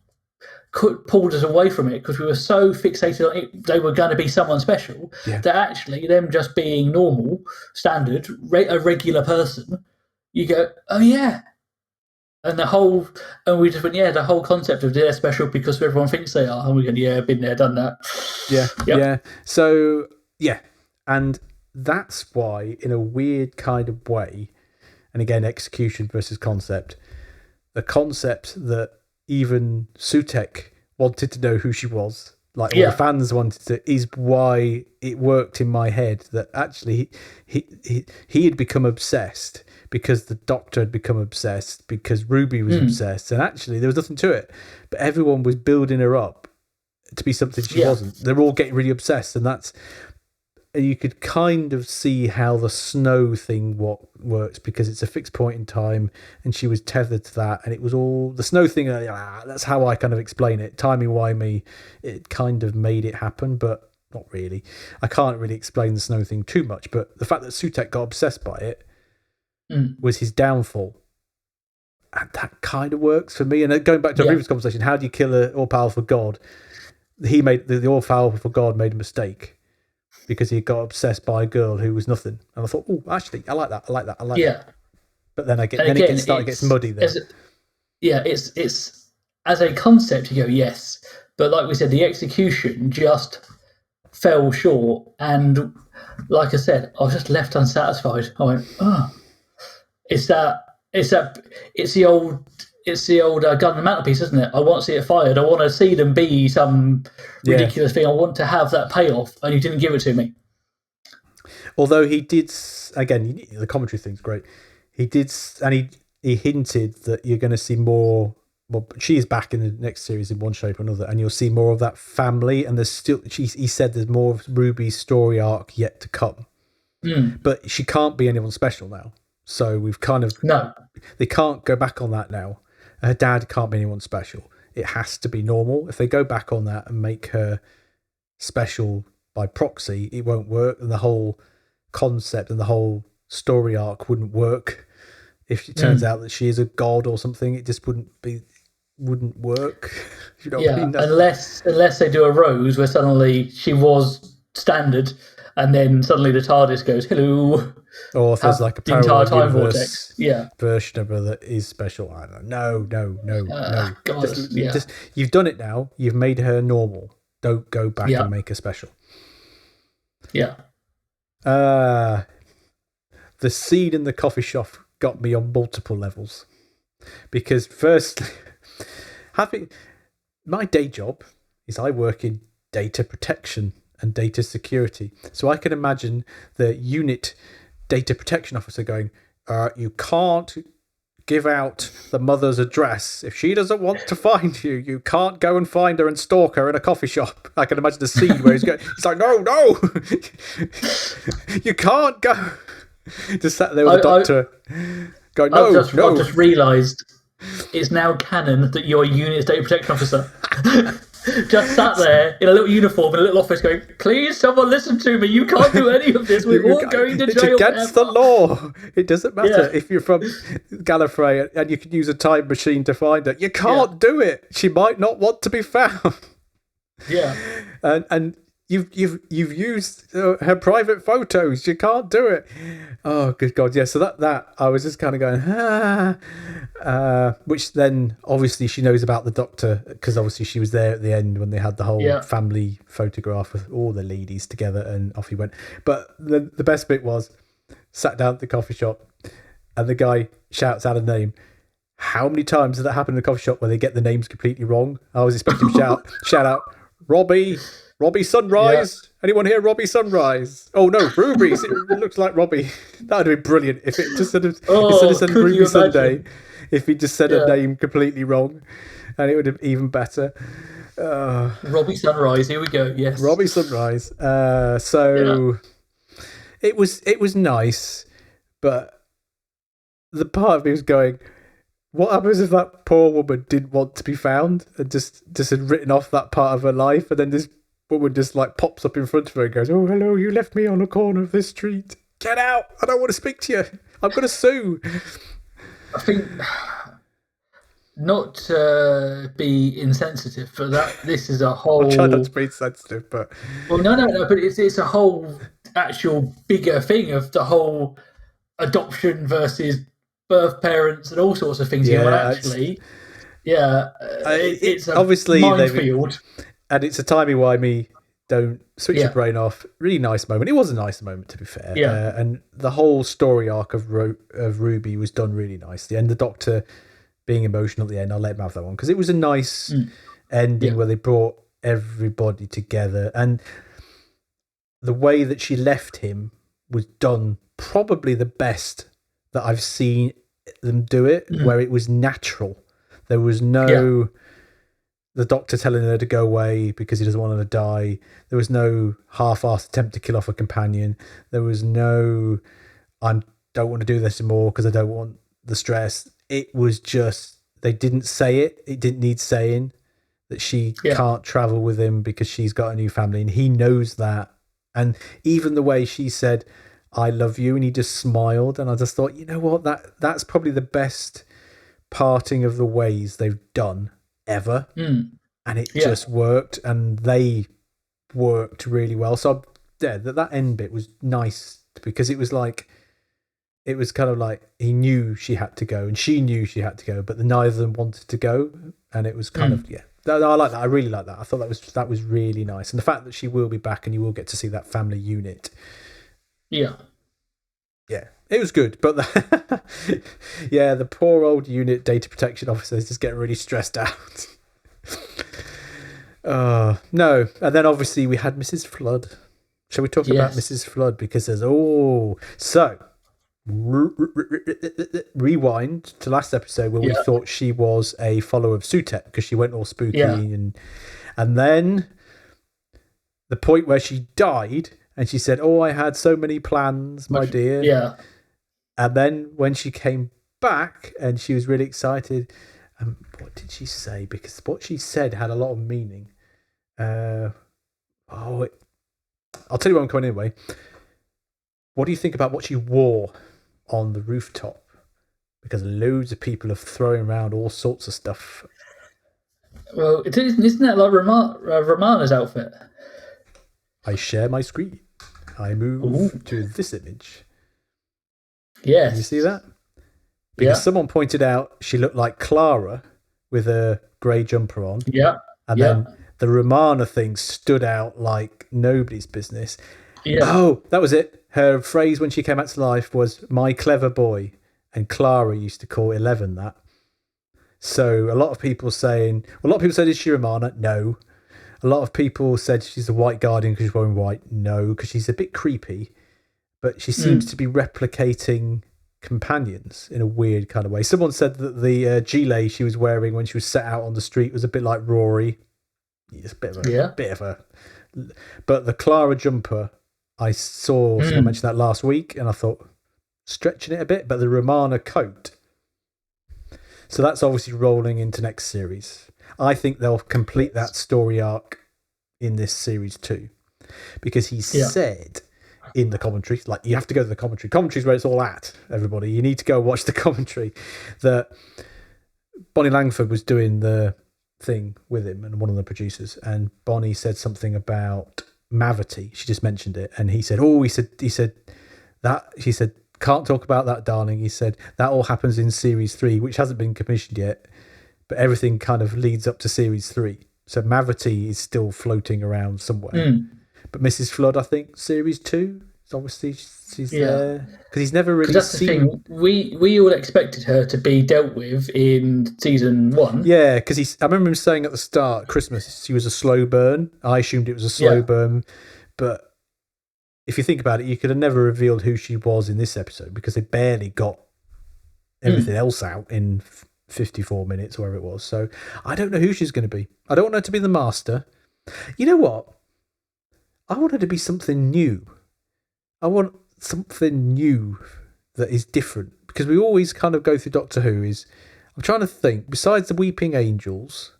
pulled us away from it, because we were so fixated on it. They were going to be someone special that actually them just being normal, standard, a regular person, you go, oh yeah. And we just went, the whole concept of they're special because everyone thinks they are. And we go, been there, done that. Yeah, yeah. So, and that's why, in a weird kind of way, and again, execution versus concept, the concept that even Sutekh wanted to know who she was, like all the fans wanted to, is why it worked in my head that actually he had become obsessed because the Doctor had become obsessed, because Ruby was obsessed, and actually there was nothing to it, but everyone was building her up to be something she wasn't. They're all getting really obsessed, and you could kind of see how the snow thing works, because it's a fixed point in time and she was tethered to that, and it was all the snow thing. That's how I kind of explain it. Timey-Wimey, it kind of made it happen, but not really. I can't really explain the snow thing too much, but the fact that Sutekh got obsessed by it was his downfall. And that kind of works for me. And going back to a previous conversation, how do you kill an all-powerful god? He made the all-powerful god made a mistake, because he got obsessed by a girl who was nothing. And I thought, oh, actually, I like that. But then it gets muddy there. It's as a concept, you go, yes. But like we said, the execution just fell short. And like I said, I was just left unsatisfied. I went, it's the old gun on the mantelpiece, isn't it? I want to see it fired. I want to see them be some ridiculous thing. I want to have that payoff, and you didn't give it to me. Although he did, again, the commentary thing's great. He did, and he hinted that you're going to see more. Well, she is back in the next series in one shape or another, and you'll see more of that family. And there's still, he said, there's more of Ruby's story arc yet to come. But she can't be anyone special now. So we've kind of they can't go back on that now. Her dad can't be anyone special. It has to be normal. If they go back on that and make her special by proxy, it won't work, and the whole concept and the whole story arc wouldn't work. If it turns out that she is a god or something, it just wouldn't work. You know what I mean? unless they do a Rose where suddenly she was standard, and then suddenly the TARDIS goes, hello. Or if there's like a parallel universe version of her that is special. I don't know. No. God, You've done it now. You've made her normal. Don't go back and make her special. Yeah. The scene in the coffee shop got me on multiple levels. Because first, my day job is I work in data protection and data security. So I can imagine the unit data protection officer going, you can't give out the mother's address. If she doesn't want to find you, you can't go and find her and stalk her in a coffee shop. I can imagine the scene where he's like, no, you can't go. Just sat there with the doctor going, no. I've just realised it's now canon that you're a unit data protection officer. Just sat there in a little uniform in a little office going, please, someone listen to me. You can't do any of this. We're all going to jail. It's against the law. It doesn't matter if you're from Gallifrey and you can use a time machine to find her. You can't do it. She might not want to be found. Yeah. And you've used her private photos. You can't do it. Oh, good God. Yeah. So that I was just kind of going, which then obviously she knows about the Doctor, because obviously she was there at the end when they had the whole family photograph with all the ladies together, and off he went. But the best bit was, sat down at the coffee shop and the guy shouts out a name. How many times did that happen in the coffee shop where they get the names completely wrong? I was expecting him to shout out, Robbie Sunrise. Yeah. Anyone here, Robbie Sunrise? Oh no, Ruby. It looks like Robbie. That would have been brilliant if it just instead of said Ruby Sunday, if he just said a name completely wrong, and it would have been even better. Robbie Sunrise. Here we go. Yes, Robbie Sunrise. It was nice, but the part of me was going, what happens if that poor woman didn't want to be found and just had written off that part of her life, and then this woman just like pops up in front of her and goes, "Oh, hello, you left me on the corner of this street. Get out! I don't want to speak to you. I'm going to sue." I think, not to be insensitive, but this is a whole. I'll try not to be insensitive, but no. But it's a whole actual bigger thing of the whole adoption versus birth parents and all sorts of things. Actually, it's a obviously minefield, and it's a timey-wimey. Don't switch your brain off. Really nice moment. It was a nice moment, to be fair. Yeah. And the whole story arc of Ruby was done really nicely. And the Doctor being emotional at the end, I'll let him have that one because it was a nice ending where they brought everybody together. And the way that she left him was done probably the best that I've seen them do it, where it was natural. There was no... the Doctor telling her to go away because he doesn't want her to die. There was no half-assed attempt to kill off a companion. There was no, I don't want to do this anymore because I don't want the stress. It was just, they didn't say it. It didn't need saying that she can't travel with him because she's got a new family, and he knows that. And even the way she said, "I love you," and he just smiled, and I just thought, you know what, that's probably the best parting of the ways they've done ever, and it just worked, and they worked really well. So that end bit was nice because it was kind of like he knew she had to go and she knew she had to go, but neither of them wanted to go, and it was kind of I like that. I really like that. I thought that was really nice, and the fact that she will be back and you will get to see that family unit. Yeah, it was good, but the poor old unit data protection officers just get really stressed out. No, and then obviously we had Mrs. Flood. Shall we talk about Mrs. Flood? Because there's rewind to last episode where we thought she was a follower of Sutekh because she went all spooky, and then the point where she died and she said, "Oh, I had so many plans, my dear." Yeah. And then when she came back and she was really excited, what did she say? Because what she said had a lot of meaning. I'll tell you what I'm coming anyway. What do you think about what she wore on the rooftop? Because loads of people are throwing around all sorts of stuff. Well, isn't that like Romana's outfit? I share my screen. I move to this image. Yes. Can you see that? Because someone pointed out she looked like Clara with a grey jumper on. Yeah. And then the Romana thing stood out like nobody's business. Yeah. Oh, that was it. Her phrase when she came back to life was "my clever boy," and Clara used to call 11 that. So a lot of people said, "Is she Romana?" No. A lot of people said she's a white guardian because she's wearing white. No, because she's a bit creepy. But she seems to be replicating companions in a weird kind of way. Someone said that the gilet she was wearing when she was set out on the street was a bit like Rory. It's a bit of a... But the Clara jumper, I saw someone mention that last week, and I thought, stretching it a bit, but the Romana coat. So that's obviously rolling into next series. I think they'll complete that story arc in this series too. Because he said... in the commentary, like you have to go to the commentary. Commentary's where it's all at, everybody. You need to go watch the commentary. That Bonnie Langford was doing the thing with him and one of the producers, and Bonnie said something about Mavity. She just mentioned it, and he said, "Can't talk about that, darling." He said that all happens in series 3, which hasn't been commissioned yet, but everything kind of leads up to series 3. So Mavity is still floating around somewhere. But Mrs. Flood, I think, series 2, obviously she's there. Because he's never really seen... the thing. We all expected her to be dealt with in season 1. Yeah, because I remember him saying at the start, Christmas, she was a slow burn. I assumed it was a slow burn. But if you think about it, you could have never revealed who she was in this episode because they barely got everything else out in 54 minutes, wherever it was. So I don't know who she's going to be. I don't want her to be the Master. You know what? I want her to be something new. I want something new that is different. Because we always kind of go through Doctor Who is, I'm trying to think. Besides the Weeping Angels,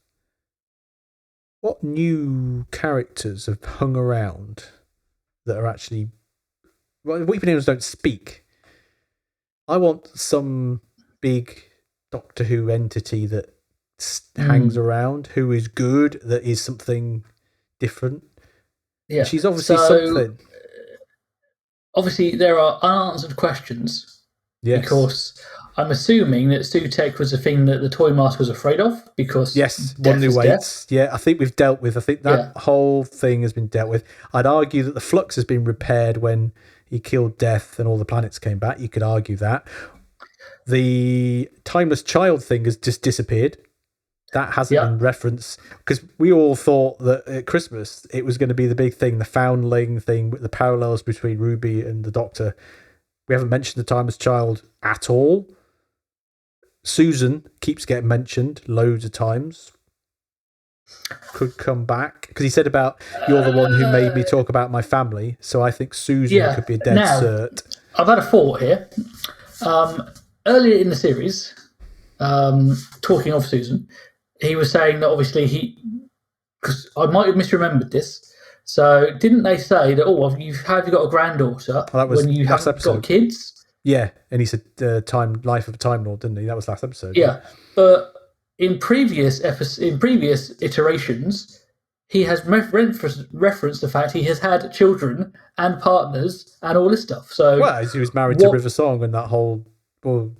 what new characters have hung around that are actually... Well, the Weeping Angels don't speak. I want some big Doctor Who entity that hangs around, who is good, that is something different. Yeah. She's obviously something. Obviously, there are unanswered questions. Yes. Because I'm assuming that Sutekh was a thing that the Toy Master was afraid of, because yes, one who waits. Yeah, I think we've dealt with. I think that whole thing has been dealt with. I'd argue that the flux has been repaired when he killed Death and all the planets came back. You could argue that. The timeless child thing has just disappeared. That hasn't been referenced, because we all thought that at Christmas it was going to be the big thing, the foundling thing, with the parallels between Ruby and the Doctor. We haven't mentioned the timeless child at all. Susan keeps getting mentioned loads of times. Could come back, because he said about, you're the one who made me talk about my family. So I think Susan could be a dead cert. I've had a thought here. Earlier in the series, talking of Susan, he was saying that obviously because I might have misremembered this. So didn't they say that, have you got a granddaughter when you haven't got kids? Yeah, and he said life of a Time Lord, didn't he? That was last episode. Yeah, but in previous iterations, he has referenced the fact he has had children and partners and all this stuff. So he was married to River Song and that whole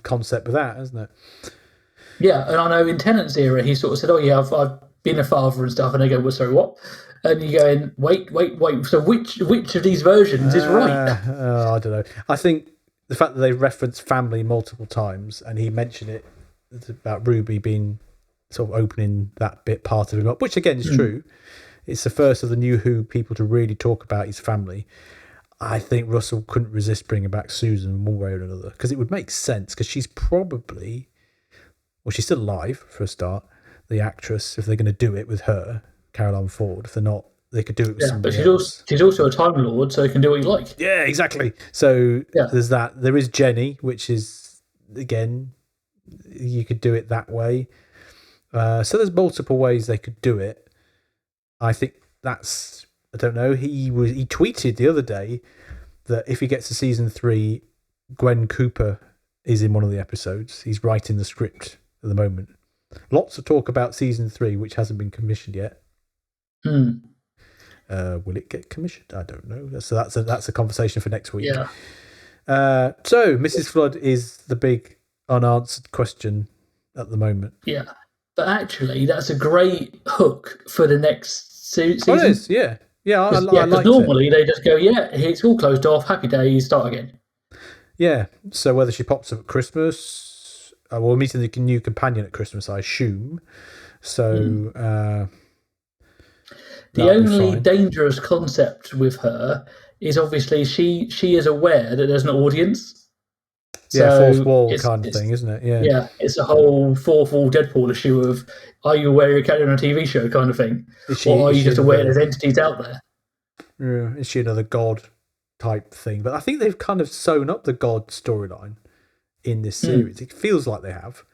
concept with that, isn't it? Yeah, and I know in Tennant's era, he sort of said, I've been a father and stuff, and they go, well, sorry, what? And you go in, wait. So which of these versions is right? I don't know. I think the fact that they reference family multiple times, and he mentioned it about Ruby being sort of opening that part of him up, which again is true. It's the first of the New Who people to really talk about his family. I think Russell couldn't resist bringing back Susan one way or another, because it would make sense, because she's probably... Well, she's still alive, for a start, the actress, if they're going to do it with her, Caroline Ford. If they're not, they could do it with somebody else. She's also a Time Lord, so you can do what you like. Yeah, exactly. So there's that. There is Jenny, which is, again, you could do it that way. So there's multiple ways they could do it. I think that's, I don't know, he tweeted the other day that if he gets to season 3, Gwen Cooper is in one of the episodes. He's writing the script at the moment. Lots of talk about season 3, which hasn't been commissioned yet. Will it get commissioned? I don't know. So that's a conversation for next week. Yeah. So Mrs. Flood is the big unanswered question at the moment. Yeah, but actually, that's a great hook for the next season. Oh, it is. Yeah. I like normally they just go, it's all closed off. Happy days. Start again. Yeah. So whether she pops up at Christmas. We're meeting the new companion at Christmas, I assume. So the only dangerous concept with her is obviously she is aware that there's an audience. Fourth wall kind of thing, isn't it? Yeah, it's a whole fourth wall Deadpool issue of, are you aware you're carrying on a TV show kind of thing, or are you just aware there's entities out there? Yeah, is she another god type thing? But I think they've kind of sewn up the god storyline in this series. It feels like they have.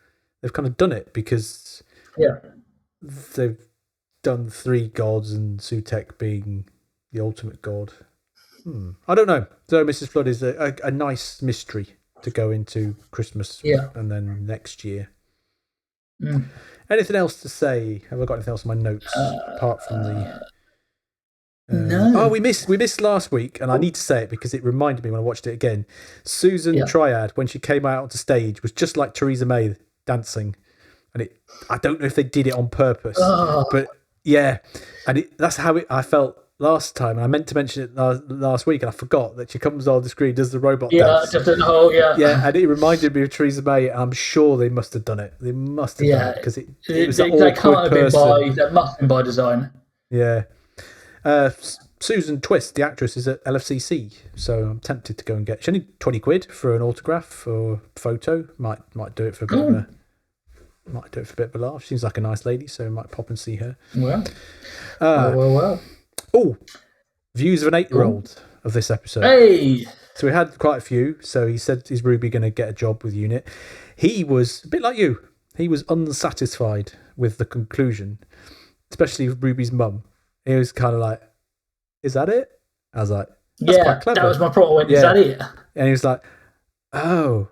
They've kind of done it because they've done 3 gods and Sutekh being the ultimate god. I don't know. So Mrs. Flood is a nice mystery to go into Christmas and then next year. Anything else to say? Have I got anything else in my notes apart from the... No. Oh, we missed last week, and I need to say it because it reminded me when I watched it again. Susan Triad, when she came out onto stage, was just like Theresa May dancing, and I don't know if they did it on purpose, but yeah, and that's how I felt last time. And I meant to mention it last week, and I forgot that she comes on the screen, does the robot dance. And it reminded me of Theresa May. And I'm sure they must have done it. They must have done it because it was an awkward person. That must have been by design. Yeah. Susan Twist, the actress, is at LFCC, so I'm tempted to go and get. She only £20 for an autograph or photo. Might do it for a bit of a laugh. Seems like a nice lady, so I might pop and see her. Well. Oh, views of an 8-year-old of this episode. Hey. So we had quite a few. So he said, "Is Ruby going to get a job with Unit?" He was a bit like you. he was unsatisfied with the conclusion, especially with Ruby's mum. He was kind of like, "Is that it?" I was like, "That's quite clever." That was my problem. Is that it? And he was like, "Oh."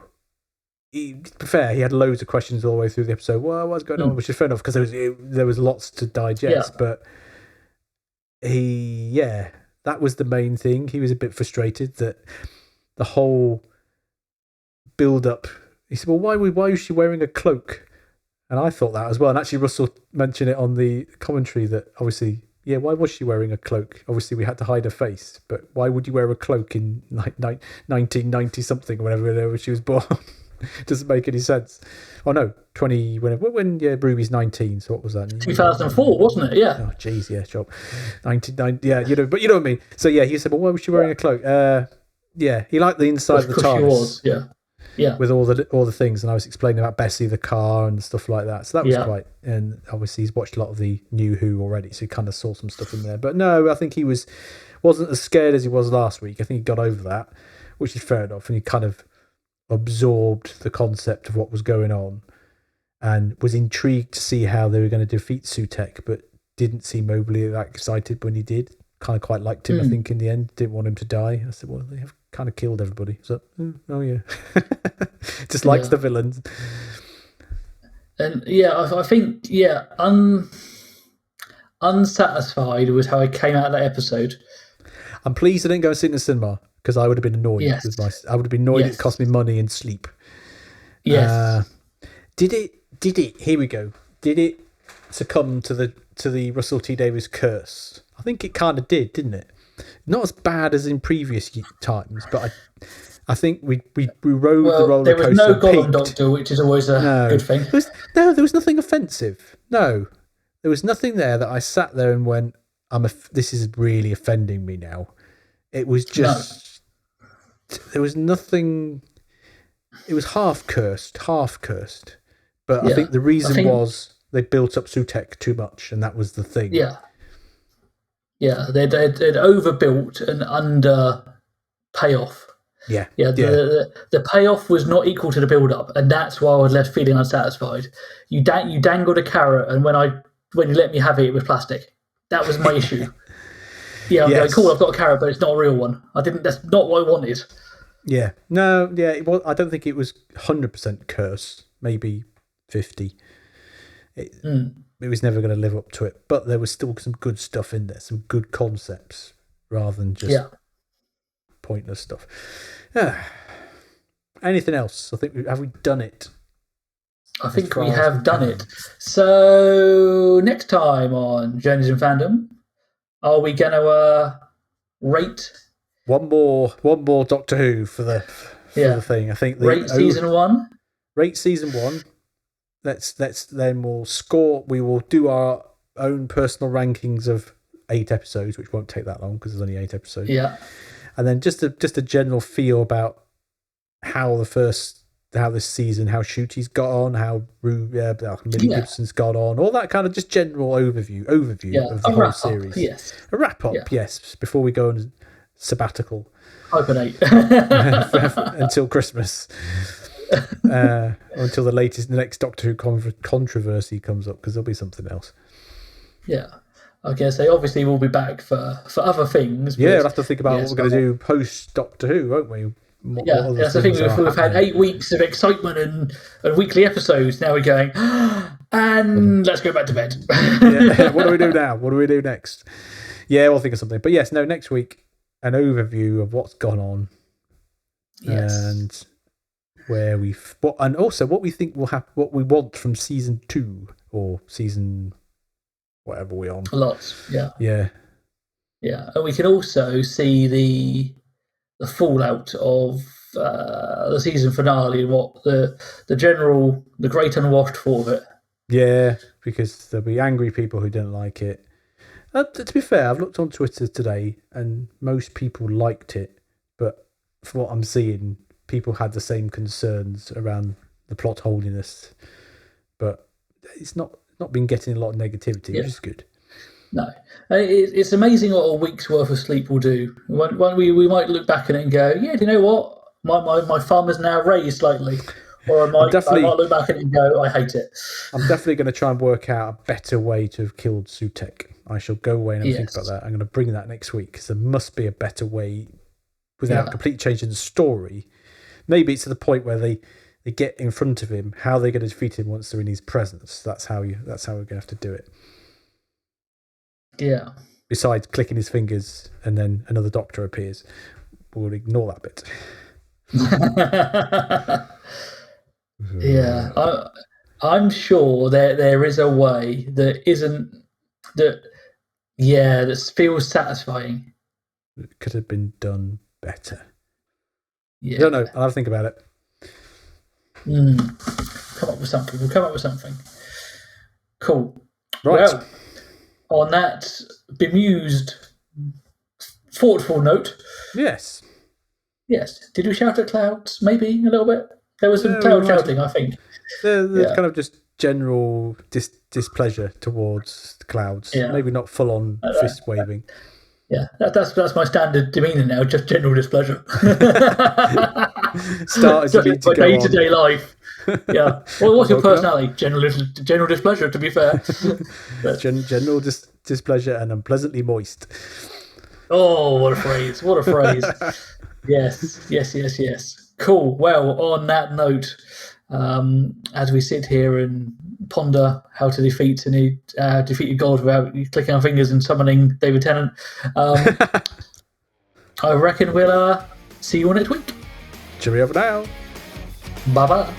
To be fair, he had loads of questions all the way through the episode. Well, what's going on? Which is fair enough because there was lots to digest. Yeah. But that was the main thing. He was a bit frustrated that the whole build-up. He said, "Well, why was she wearing a cloak?" And I thought that as well. And actually, Russell mentioned it on the commentary that obviously, why was she wearing a cloak? Obviously, we had to hide her face, but why would you wear a cloak in 1990 something, whenever she was born? Doesn't make any sense. Oh no, 20 when Ruby's 19. So what was that? 2004, wasn't it? Yeah. Oh jeez, yeah, job. 99. Yeah, but you know what I mean. So he said, "Well, why was she wearing a cloak?" He liked the inside of the TARDIS. She was, yeah. With all the things, and I was explaining about Bessie the car and stuff like that. So that was quite. And obviously, he's watched a lot of the New Who already, so he kind of saw some stuff in there. But no, I think he wasn't as scared as he was last week. I think he got over that, which is fair enough, and he kind of absorbed the concept of what was going on and was intrigued to see how they were going to defeat Sutekh, but didn't seem overly that excited when he did. Kind of quite liked him, I think, in the end. Didn't want him to die. I said, well, they have kind of killed everybody. So, oh yeah. Just likes the villains. And I think, unsatisfied was how I came out of that episode. I'm pleased I didn't go and sit in the cinema, because I would have been annoyed. I would have been annoyed it cost me money and sleep. Yes. Did it? Here we go. Did it succumb to the Russell T Davies curse? I think it kind of did, didn't it? Not as bad as in previous times, but I think we rode the roller coaster. There was no Gollum Doctor, which is always a good thing. There was nothing offensive. No, there was nothing there that I sat there and went, "This is really offending me now." It was just. There was nothing. It was half cursed. But I think the reason was they built up Sutekh too much, and that was the thing. They'd overbuilt an under payoff. The payoff was not equal to the build up, and that's why I was left feeling unsatisfied. You dangled a carrot, and when you let me have it, it was plastic. That was my issue. I'm going, cool, I've got a carrot, but it's not a real one. That's not what I wanted. Yeah. No, I don't think it was 100% curse, maybe 50. It was never going to live up to it, but there was still some good stuff in there, some good concepts, rather than just pointless stuff. Anything else? I think have we done it? I think we have done it. So next time on Journeys in Fandom, are we going to rate one more Doctor Who for the thing? I think rate season 1. Rate season 1. Let's then we'll score. We will do our own personal rankings of 8 episodes, which won't take that long because there's only 8 episodes. Yeah, and then just a general feel about how this season, how Shooty's got on, how Millie Gibson's got on, all that kind of just general overview of the whole series. Yes, a wrap up. Yes, before we go on sabbatical, hibernate until Christmas. Until the next Doctor Who controversy comes up, because there'll be something else. Yeah, I guess obviously we'll be back for other things. We'll have to think about what we're going to do post Doctor Who, won't we? That's the thing. We've had 8 weeks of excitement and weekly episodes. Now we're going, and let's go back to bed. What do we do now? What do we do next? Yeah, we'll think of something. But yes, next week, an overview of what's gone on. Yes. And and also what we think will happen, what we want from season 2 or season whatever we're on. Lots, yeah. And we can also see the fallout of the season finale and what the great unwashed thought of it. Yeah, because there'll be angry people who don't like it. To be fair, I've looked on Twitter today and most people liked it, but from what I'm seeing, people had the same concerns around the plot holiness, but it's not been getting a lot of negativity, which is good. No, it's amazing what a week's worth of sleep will do. When we might look back at it and go, do you know what? My thumb is now raised slightly, Or I definitely- might look back at it and go, I hate it. I'm definitely going to try and work out a better way to have killed Sutekh. I shall go away and have a think about that. I'm going to bring that next week because there must be a better way without completely changing the story. Maybe it's to the point where they get in front of him. How they're going to defeat him once they're in his presence. That's how we're going to have to do it. Yeah. Besides clicking his fingers and then another doctor appears, we'll ignore that bit. Yeah, I'm sure there is a way that feels satisfying. It could have been done better. Yeah. I don't know. I'll have to think about it. Come up with something. We'll come up with something. Cool. Right. Well, on that bemused, thoughtful note. Yes. Yes. Did we shout at clouds? Maybe a little bit. There was some cloud shouting, I think. There's kind of just general displeasure towards the clouds. Yeah. Maybe not full on fist waving. Yeah, that's my standard demeanour now. Just general displeasure. Started to be to my go day-to-day life. Yeah. Well, what's your Welcome. personality? General displeasure. To be fair. But, General displeasure and unpleasantly moist. oh, what a phrase! What a phrase! Yes. Cool. Well, on that note, as we sit here and ponder how to defeat a god without clicking our fingers and summoning David Tennant, I reckon we'll see you all next week. Cheerio for now. Bye bye.